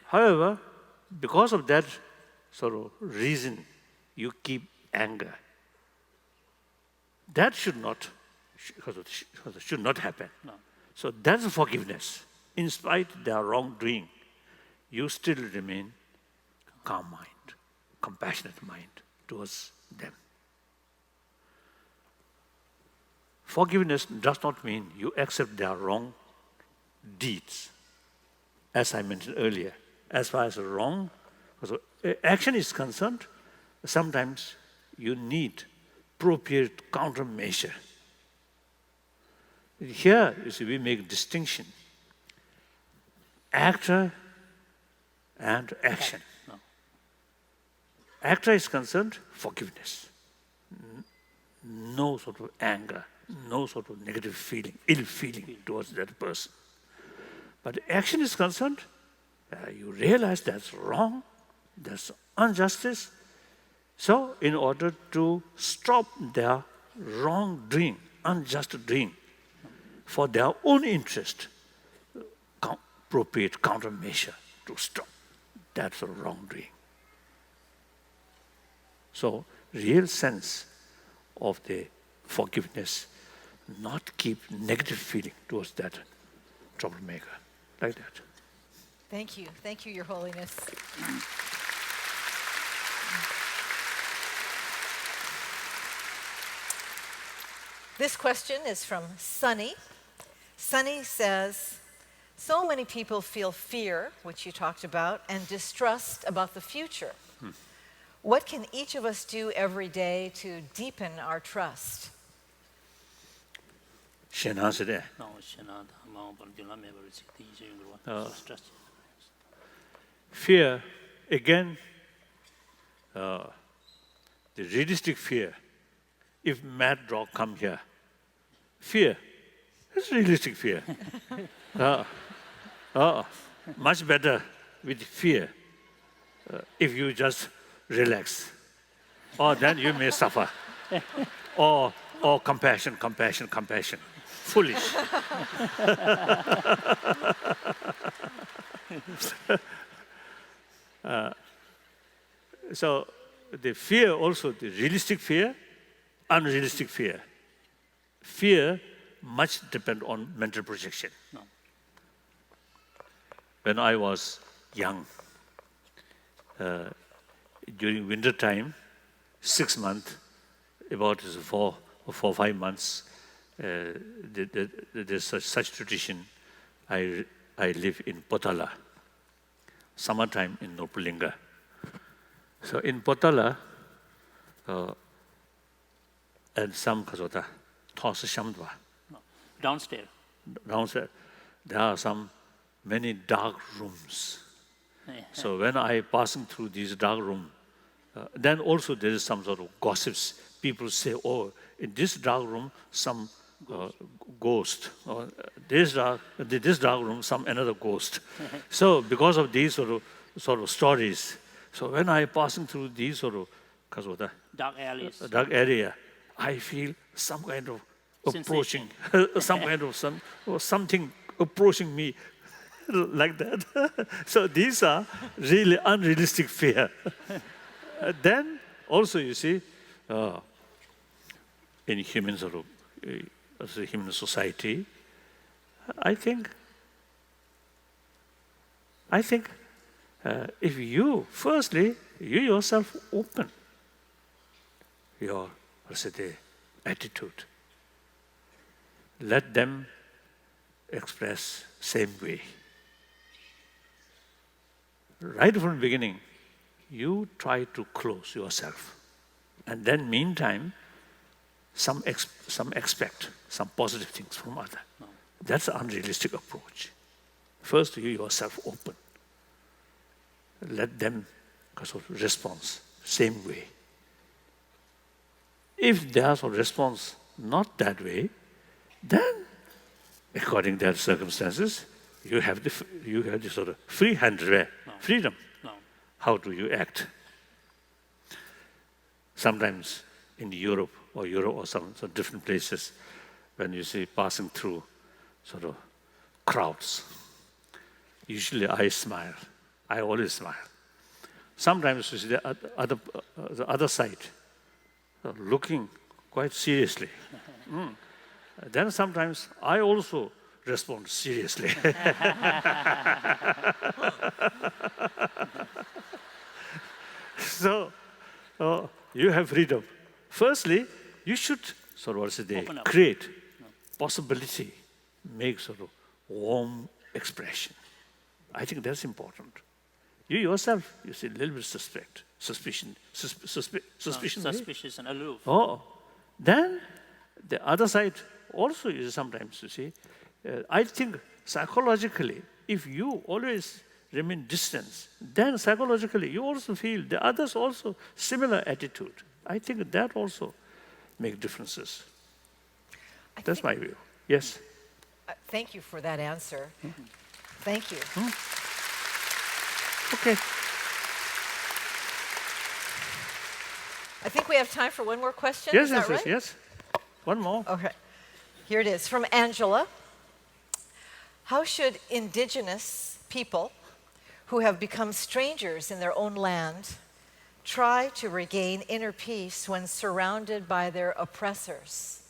However, because of that sort of reason, you keep anger. That should not happen.
No.
So that's forgiveness. In spite of their wrongdoing, you still remain calm mind, compassionate mind towards them. Forgiveness does not mean you accept their wrong deeds. As I mentioned earlier, as far as wrong action is concerned, sometimes you need appropriate countermeasure. Here, you see, we make distinction. Actor and action.
No.
Actor is concerned, forgiveness. No sort of anger, no sort of negative feeling, ill feeling towards that person. But action is concerned, you realize that's wrong, that's injustice. So in order to stop their wrongdoing, unjust doing, for their own interest, appropriate countermeasure to stop that sort of wrongdoing. So real sense of the forgiveness, not keep negative feeling towards that troublemaker, like that.
Thank you. Thank you, Your Holiness. This question is from Sunny. Sunny says, so many people feel fear, which you talked about, and distrust about the future. What can each of us do every day to deepen our trust?
신앙스레.
No, 신앙 마음 번들라 매버리 sikti 이제용으로 stress.
Fear, again, the realistic fear. If mad dog come here, fear, it's realistic fear. Much better with fear if you just relax. Or then you may suffer. Or compassion. foolish. So the fear also, the realistic fear, unrealistic fear. Fear much depend on mental projection.
No.
When I was young, during winter time, 6 months, about 4 or 5 months, there's such tradition. I live in Potala, summertime in Nopulinga. So in Potala, and some kasota, toss shamdwa.
No. Downstairs.
Downstairs, there are many dark rooms. So when I passing through these dark rooms, then also there is some sort of gossips. People say, oh, in this dark room, some ghost. Or this dark room, some another ghost. So because of these sort of stories, so when I passing through these sort of
Dark alleys.
dark area, I feel some kind of approaching, some kind of something approaching me like that. So these are really unrealistic fear. Then also you see, in human human society, I think if you firstly you yourself open your attitude, let them express same way. Right from the beginning, you try to close yourself, and then meantime, some expect some positive things from other.
No.
That's an unrealistic approach. First, you yourself open. Let them respond same way. If there's a response not that way, then according to their circumstances, you have the sort of free hand, freedom.
No.
How do you act? Sometimes in Europe or some different places, when you see passing through sort of crowds, usually I smile. I always smile. Sometimes you see the other side, looking quite seriously. Then sometimes I also respond seriously. So you have freedom. Firstly, you should create possibility, make sort of warm expression. I think that's important. You yourself, you see, a little bit suspicious
and aloof.
Oh, then the other side also is sometimes, you see, I think psychologically, if you always remain distant, then psychologically you also feel the others also similar attitude. I think that also makes differences. That's my view. Yes.
Thank you for that answer. Thank you.
Okay.
I think we have time for one more question.
Yes,
Is that right?
yes. One more.
Okay. Here it is from Angela. How should indigenous people who have become strangers in their own land try to regain inner peace when surrounded by their oppressors?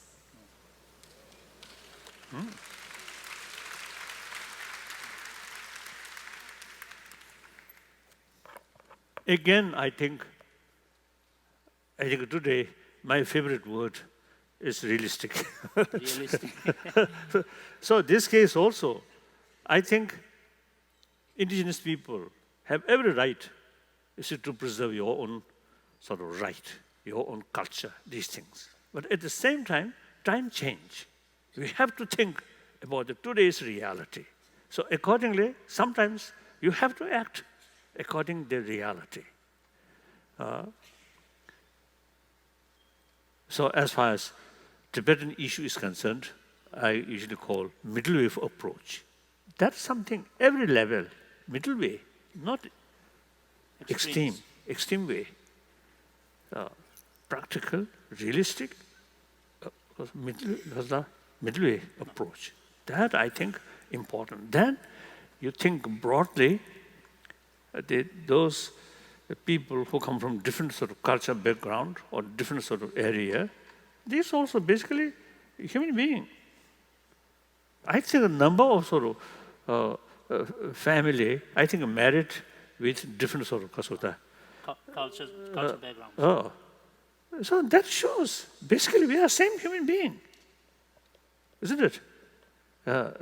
Again, I think today my favorite word is realistic.
Realistic.
So this case also, I think indigenous people have every right to preserve your own sort of right, your own culture, these things. But at the same time change. We have to think about today's reality. So accordingly, sometimes you have to act according to the reality. So as far as Tibetan issue is concerned, I usually call middle way approach. That's something, every level, middle way, not extreme way. Practical, realistic, middle, middle way approach. That I think important. Then you think broadly, those people who come from different sort of culture background or different sort of area, these also basically human being. I think a number of sort of family, I think married with different sort of
Culture background.
So that shows basically we are same human being, isn't it?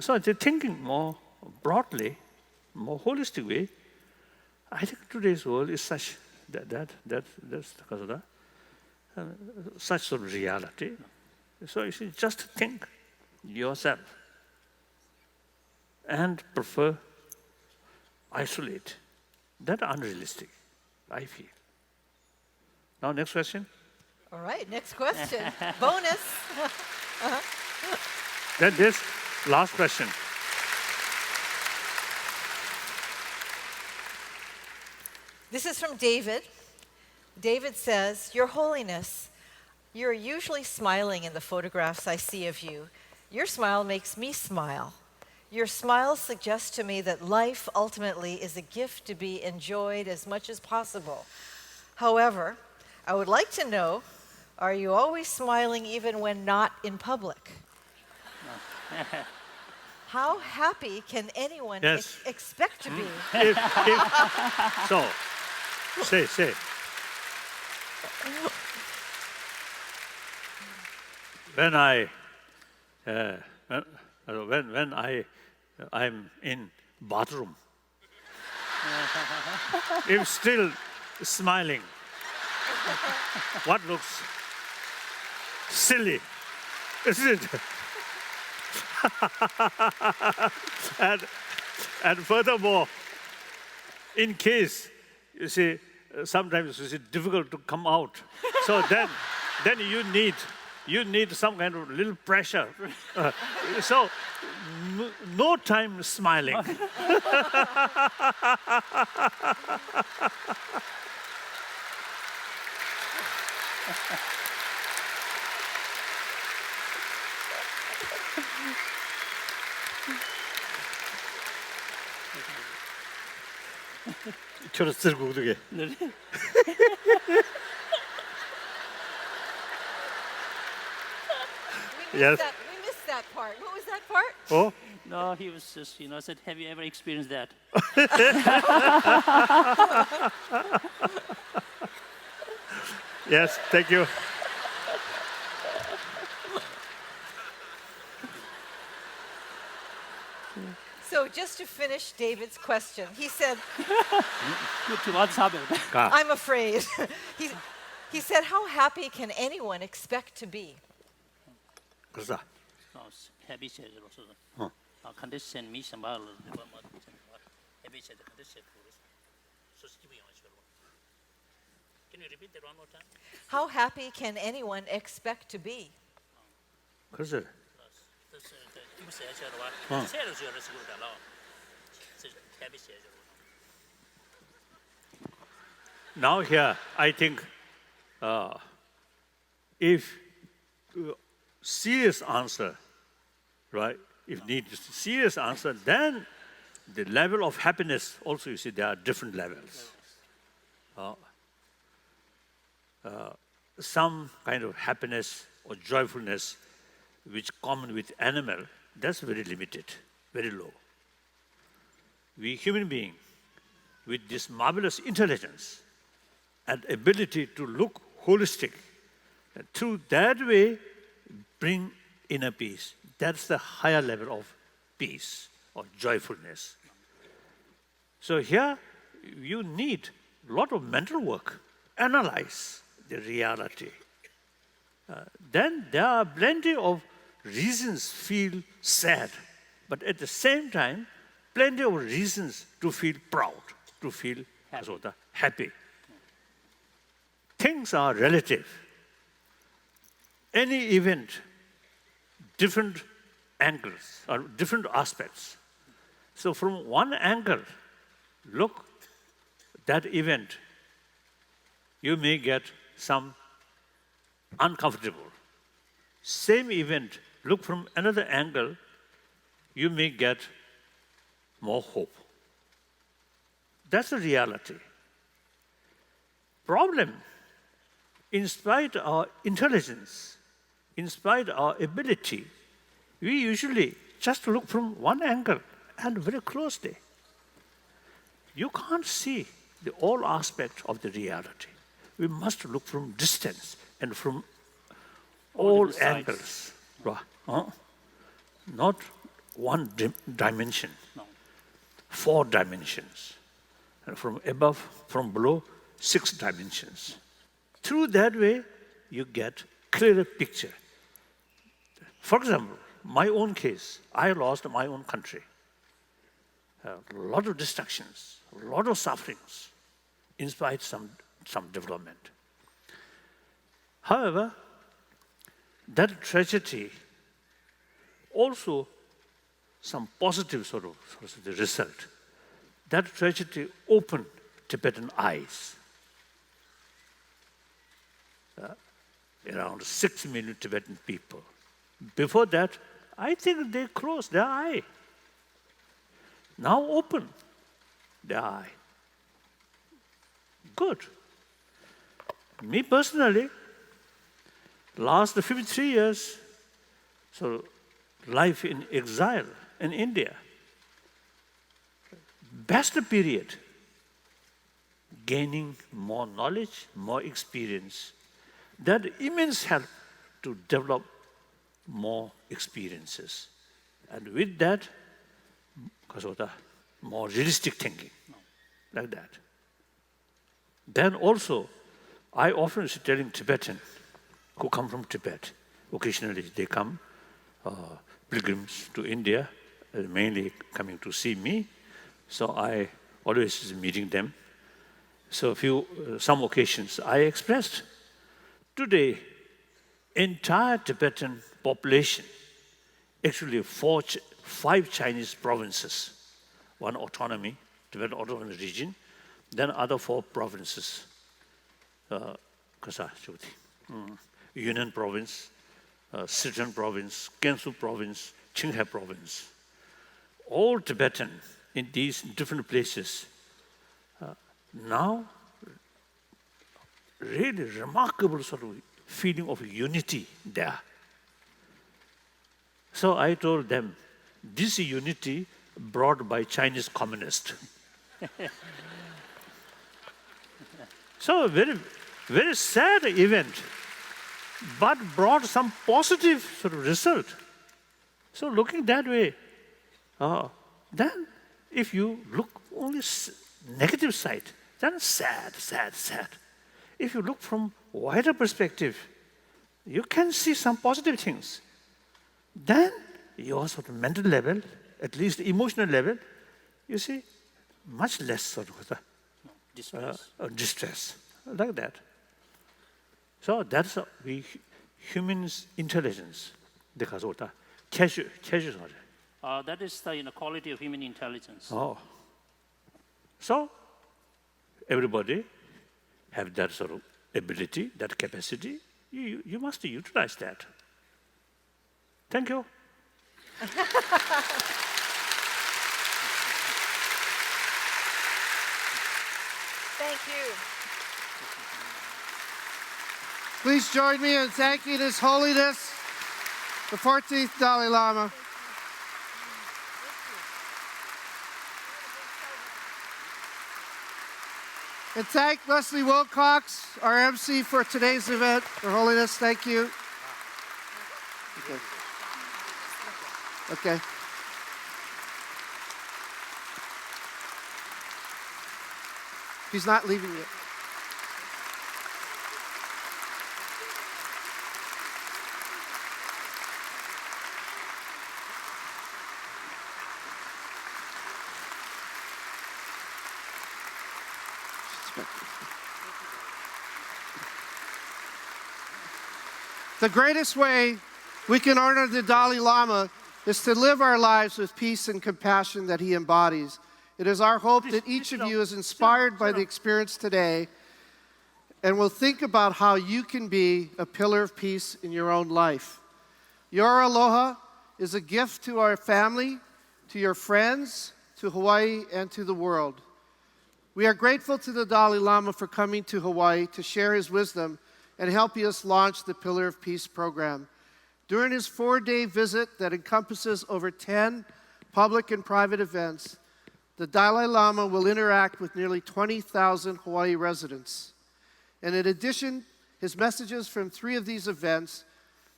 So they're thinking more broadly, more holistic way. I think today's world is such that's such sort of reality. So you should just think yourself and prefer isolate. That's unrealistic, I feel. Now, next question.
All right, next question. Bonus.
Then this last question.
This is from David. David says, Your Holiness, you're usually smiling in the photographs I see of you. Your smile makes me smile. Your smile suggests to me that life ultimately is a gift to be enjoyed as much as possible. However, I would like to know, are you always smiling even when not in public? How happy can anyone
Yes.
expect to be?
So, say. When I'm in bathroom, if still smiling, what looks silly, isn't it? and furthermore, in case you see sometimes it's difficult to come out, so then you need some kind of little pressure. So no time smiling. 저를 쓸고 그러게. Yes.
We missed that part. What was that part?
Oh?
No, he was just, said, have you ever experienced that?
Yes, thank you.
So just to finish David's question, he said,
What's happened?
I'm afraid. he said, how happy can anyone expect to be?
그래서
헤비체드로서 컨디션 미션 바로 헤비체드 컨디션 Can you repeat that one more time?
How happy can anyone expect to be?
그래서 now here I think if serious answer, right? If need serious answer, then the level of happiness also, you see, there are different levels. Some kind of happiness or joyfulness which common with animal, that's very limited, very low. We human beings, with this marvelous intelligence and ability to look holistic, through that way, bring inner peace. That's the higher level of peace or joyfulness. So here, you need a lot of mental work, analyze the reality. Then there are plenty of reasons feel sad, but at the same time, plenty of reasons to feel proud, to feel happy. Things are relative. Any event, different angles or different aspects. So from one angle, look that event, you may get some uncomfortable. Same event, look from another angle, you may get more hope. That's the reality. Problem, in spite of our intelligence, in spite of our ability, we usually just look from one angle and very closely. You can't see the all aspect of the reality. We must look from distance and from all
different
angles. Not one dimension,
No.
4 dimensions. And from above, from below, 6 dimensions. Through that way, you get clearer picture. For example, my own case, I lost my own country. A lot of destructions, a lot of sufferings, in spite of some development. However, that tragedy also some positive sort of the result. That tragedy opened Tibetan eyes. Around 6 million Tibetan people. Before that, I think they closed their eye. Now open their eye. Good. Me personally, last 53 years, so life in exile in India, best period, gaining more knowledge, more experience. That immense help to develop more experiences. And with that, more realistic thinking, like that. Then also, I often is telling Tibetan who come from Tibet, occasionally they come, pilgrims to India, mainly coming to see me. So I always is meeting them. So some occasions I expressed, today, entire Tibetan population, actually 5 Chinese provinces, 1 autonomy, Tibetan autonomous region, then other 4 provinces, Yunnan province, Sichuan province, Gansu province, Qinghai province. All Tibetan in these different places. Now, really remarkable sort of feeling of unity there. So I told them, this unity brought by Chinese communists. So very, very sad event, but brought some positive sort of result. So looking that way, then if you look only negative side, then sad, sad, sad. If you look from wider perspective, you can see some positive things. Then your sort of mental level, at least emotional level, you see, much less sort of distress, like that. So that's humans' intelligence. That
is the quality of human intelligence.
So everybody have that sort of ability, that capacity. You must utilize that. Thank you.
Thank you.
Please join me in thanking His Holiness, the 14th Dalai Lama. And thank Leslie Wilcox, our MC for today's event. Her Holiness, thank you. Okay. He's not leaving yet. The greatest way we can honor the Dalai Lama is to live our lives with peace and compassion that he embodies. It is our hope that each of you is inspired by the experience today and will think about how you can be a pillar of peace in your own life. Your aloha is a gift to our family, to your friends, to Hawaii, and to the world. We are grateful to the Dalai Lama for coming to Hawaii to share his wisdom and helping us launch the Pillar of Peace program. During his 4-day visit that encompasses over 10 public and private events, the Dalai Lama will interact with nearly 20,000 Hawaii residents. And in addition, his messages from 3 of these events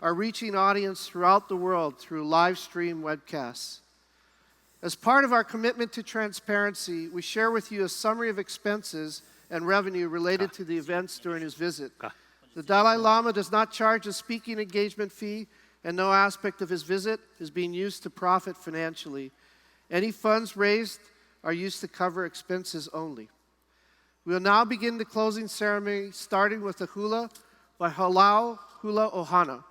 are reaching audience throughout the world through live stream webcasts. As part of our commitment to transparency, we share with you a summary of expenses and revenue related to the events during his visit. The Dalai Lama does not charge a speaking engagement fee, and no aspect of his visit is being used to profit financially. Any funds raised are used to cover expenses only. We will now begin the closing ceremony, starting with the hula by Halau Hula Ohana.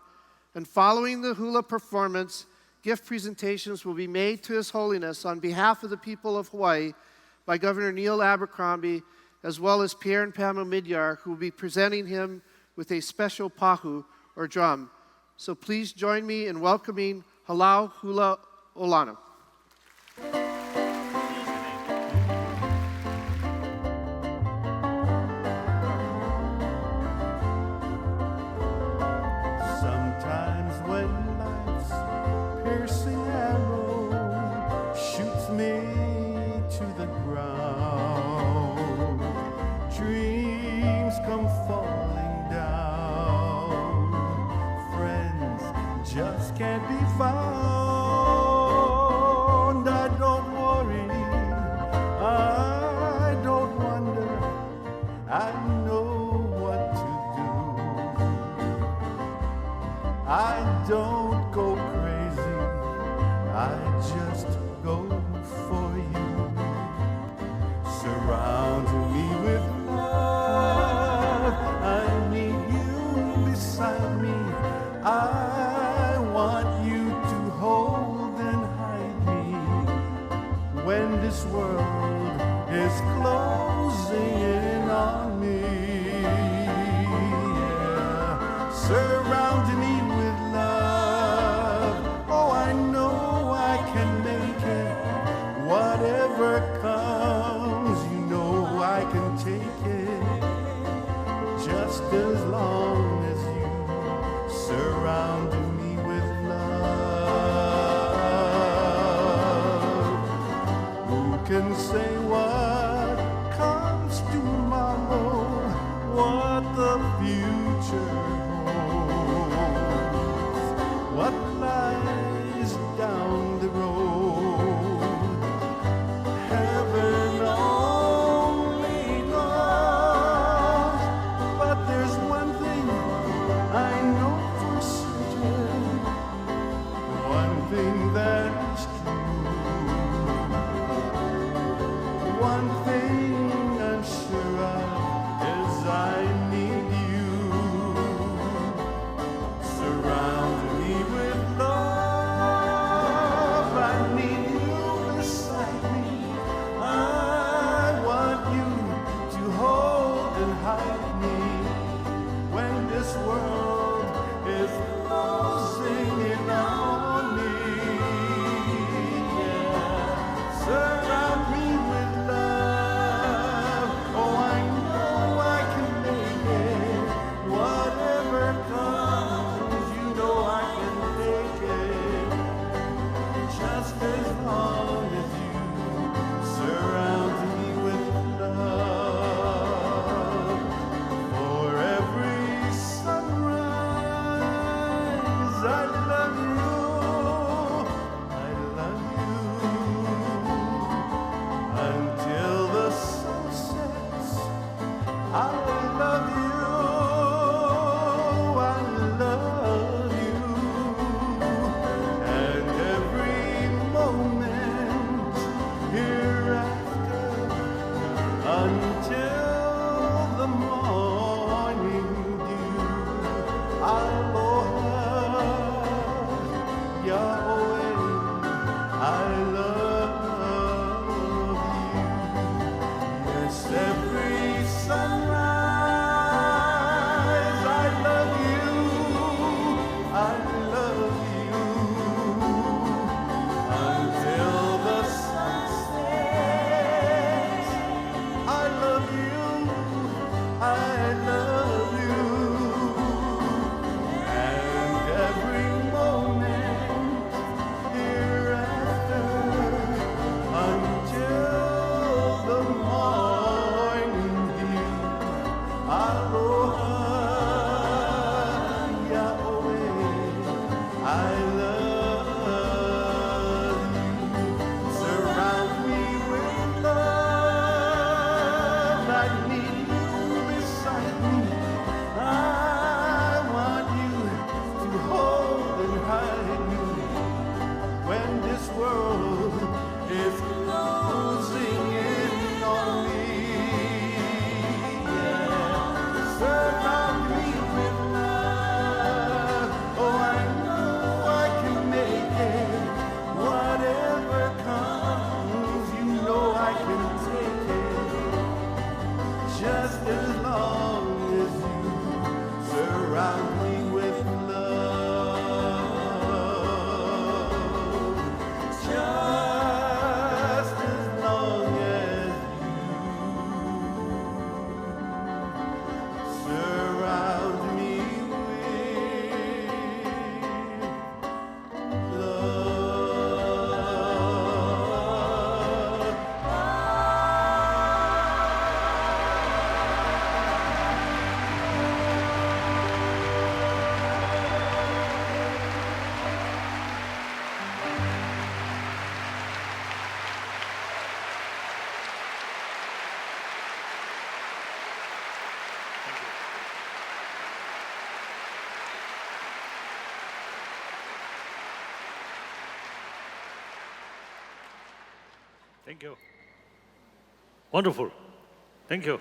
And following the hula performance, gift presentations will be made to His Holiness on behalf of the people of Hawaii by Governor Neil Abercrombie, as well as Pierre and Pamela Midyar, who will be presenting him with a special pahu, or drum. So please join me in welcoming Halau Hula Olana.
Sometimes when life's piercing arrow shoots me to the ground, dreams come falling down, friends just can't be found. I don't worry, I don't wonder, I know what to do. I don't go crazy, I just go for you. Surround me with love, I need you beside me. I want you to hold and hide me when this world is closing in on me. Yeah. Surround me with love. Oh, I know I can make it. Whatever comes, you know I can take it. Just as long as you surround me with love. Who can say what comes tomorrow, what the future holds, what lies down the road? Heaven only knows. But there's one thing I know for certain, one thing that is true, one thing I'm sure of is I need you. Surround me with love, I need you beside me. I want you to hold and hide me when this world is closing in on me. Yeah. Surround me with love. Oh, I know I can make it. Whatever comes, you know I can take it. Just as long as you surround me with love. For every sunrise, I love you. I love you. Until the sun sets, I love you. I love you. And every moment hereafter, until the morning dew. Aloha, Yahweh, I love you. Yes, every sunrise, I love you. I love you.
Thank you. Wonderful. Thank you.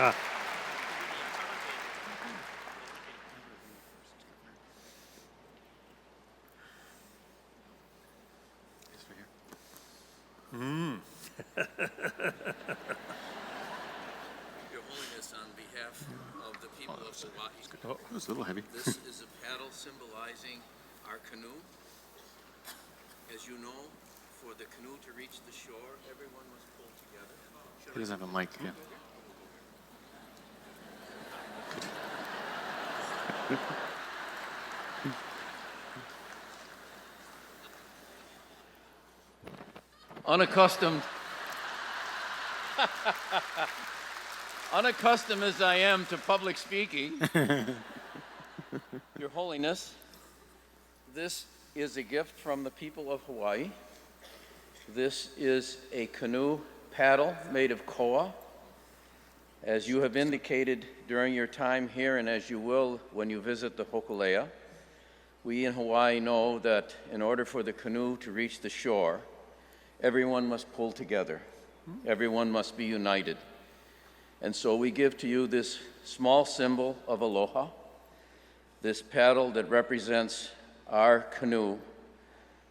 Ah.
Yes, right here.
Your Holiness, on behalf of the people of Hawaii,
Oh, it was a little heavy.
this is a paddle symbolizing our canoe. As you know, for the canoe to reach the shore, everyone must pull together.
He doesn't have a mic, yeah.
Unaccustomed as I am to public speaking, Your Holiness, this is a gift from the people of Hawaii. This is a canoe paddle made of koa. As you have indicated during your time here, and as you will when you visit the Hokulea, we in Hawaii know that in order for the canoe to reach the shore, everyone must pull together. Everyone must be united. And so we give to you this small symbol of aloha, this paddle that represents our canoe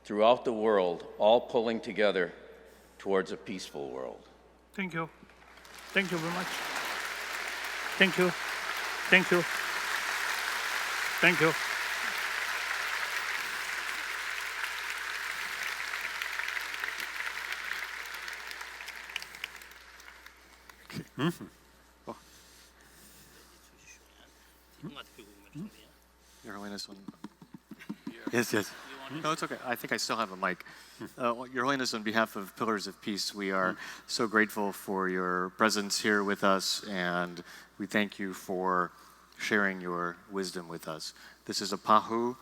throughout the world, all pulling together towards a peaceful world.
Thank you. Thank you very much. Thank you. Thank you. Thank you.
Your Holiness, yes, yes. No, it's okay. I think I still have a mic. Your Holiness, on behalf of Pillars of Peace, we are so grateful for your presence here with us, and we thank you for sharing your wisdom with us. This is a pahu.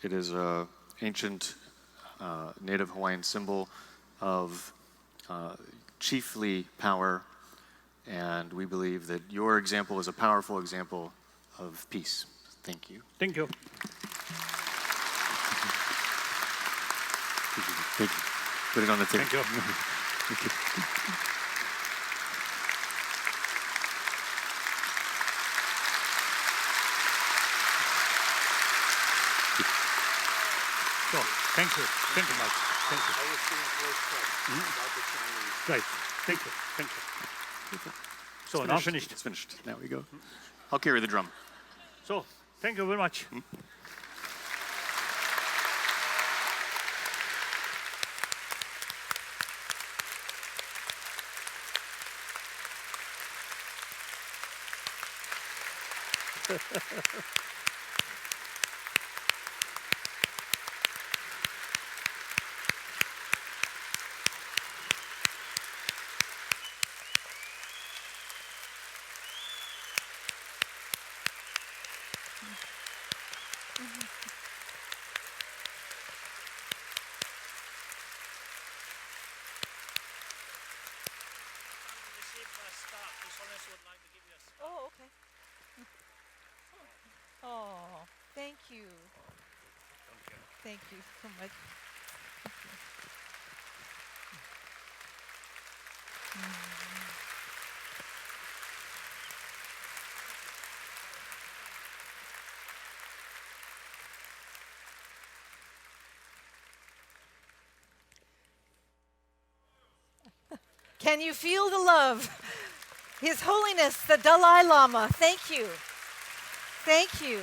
It is an ancient Native Hawaiian symbol of chiefly power, and we believe that your example is a powerful example of peace. Thank you.
Thank you.
Thank you. Put it on the table.
Thank you.
Thank you.
So, thank you. Thank you much. Thank you.
I was being close about the Chinese.
Right. Thank you. Thank you. So now finished.
It's finished. Now we go. I'll carry the drum.
So, thank you very much.
Oh, okay. Oh, thank you. Thank you so much. Can you feel the love? His Holiness, the Dalai Lama. Thank you. Thank you.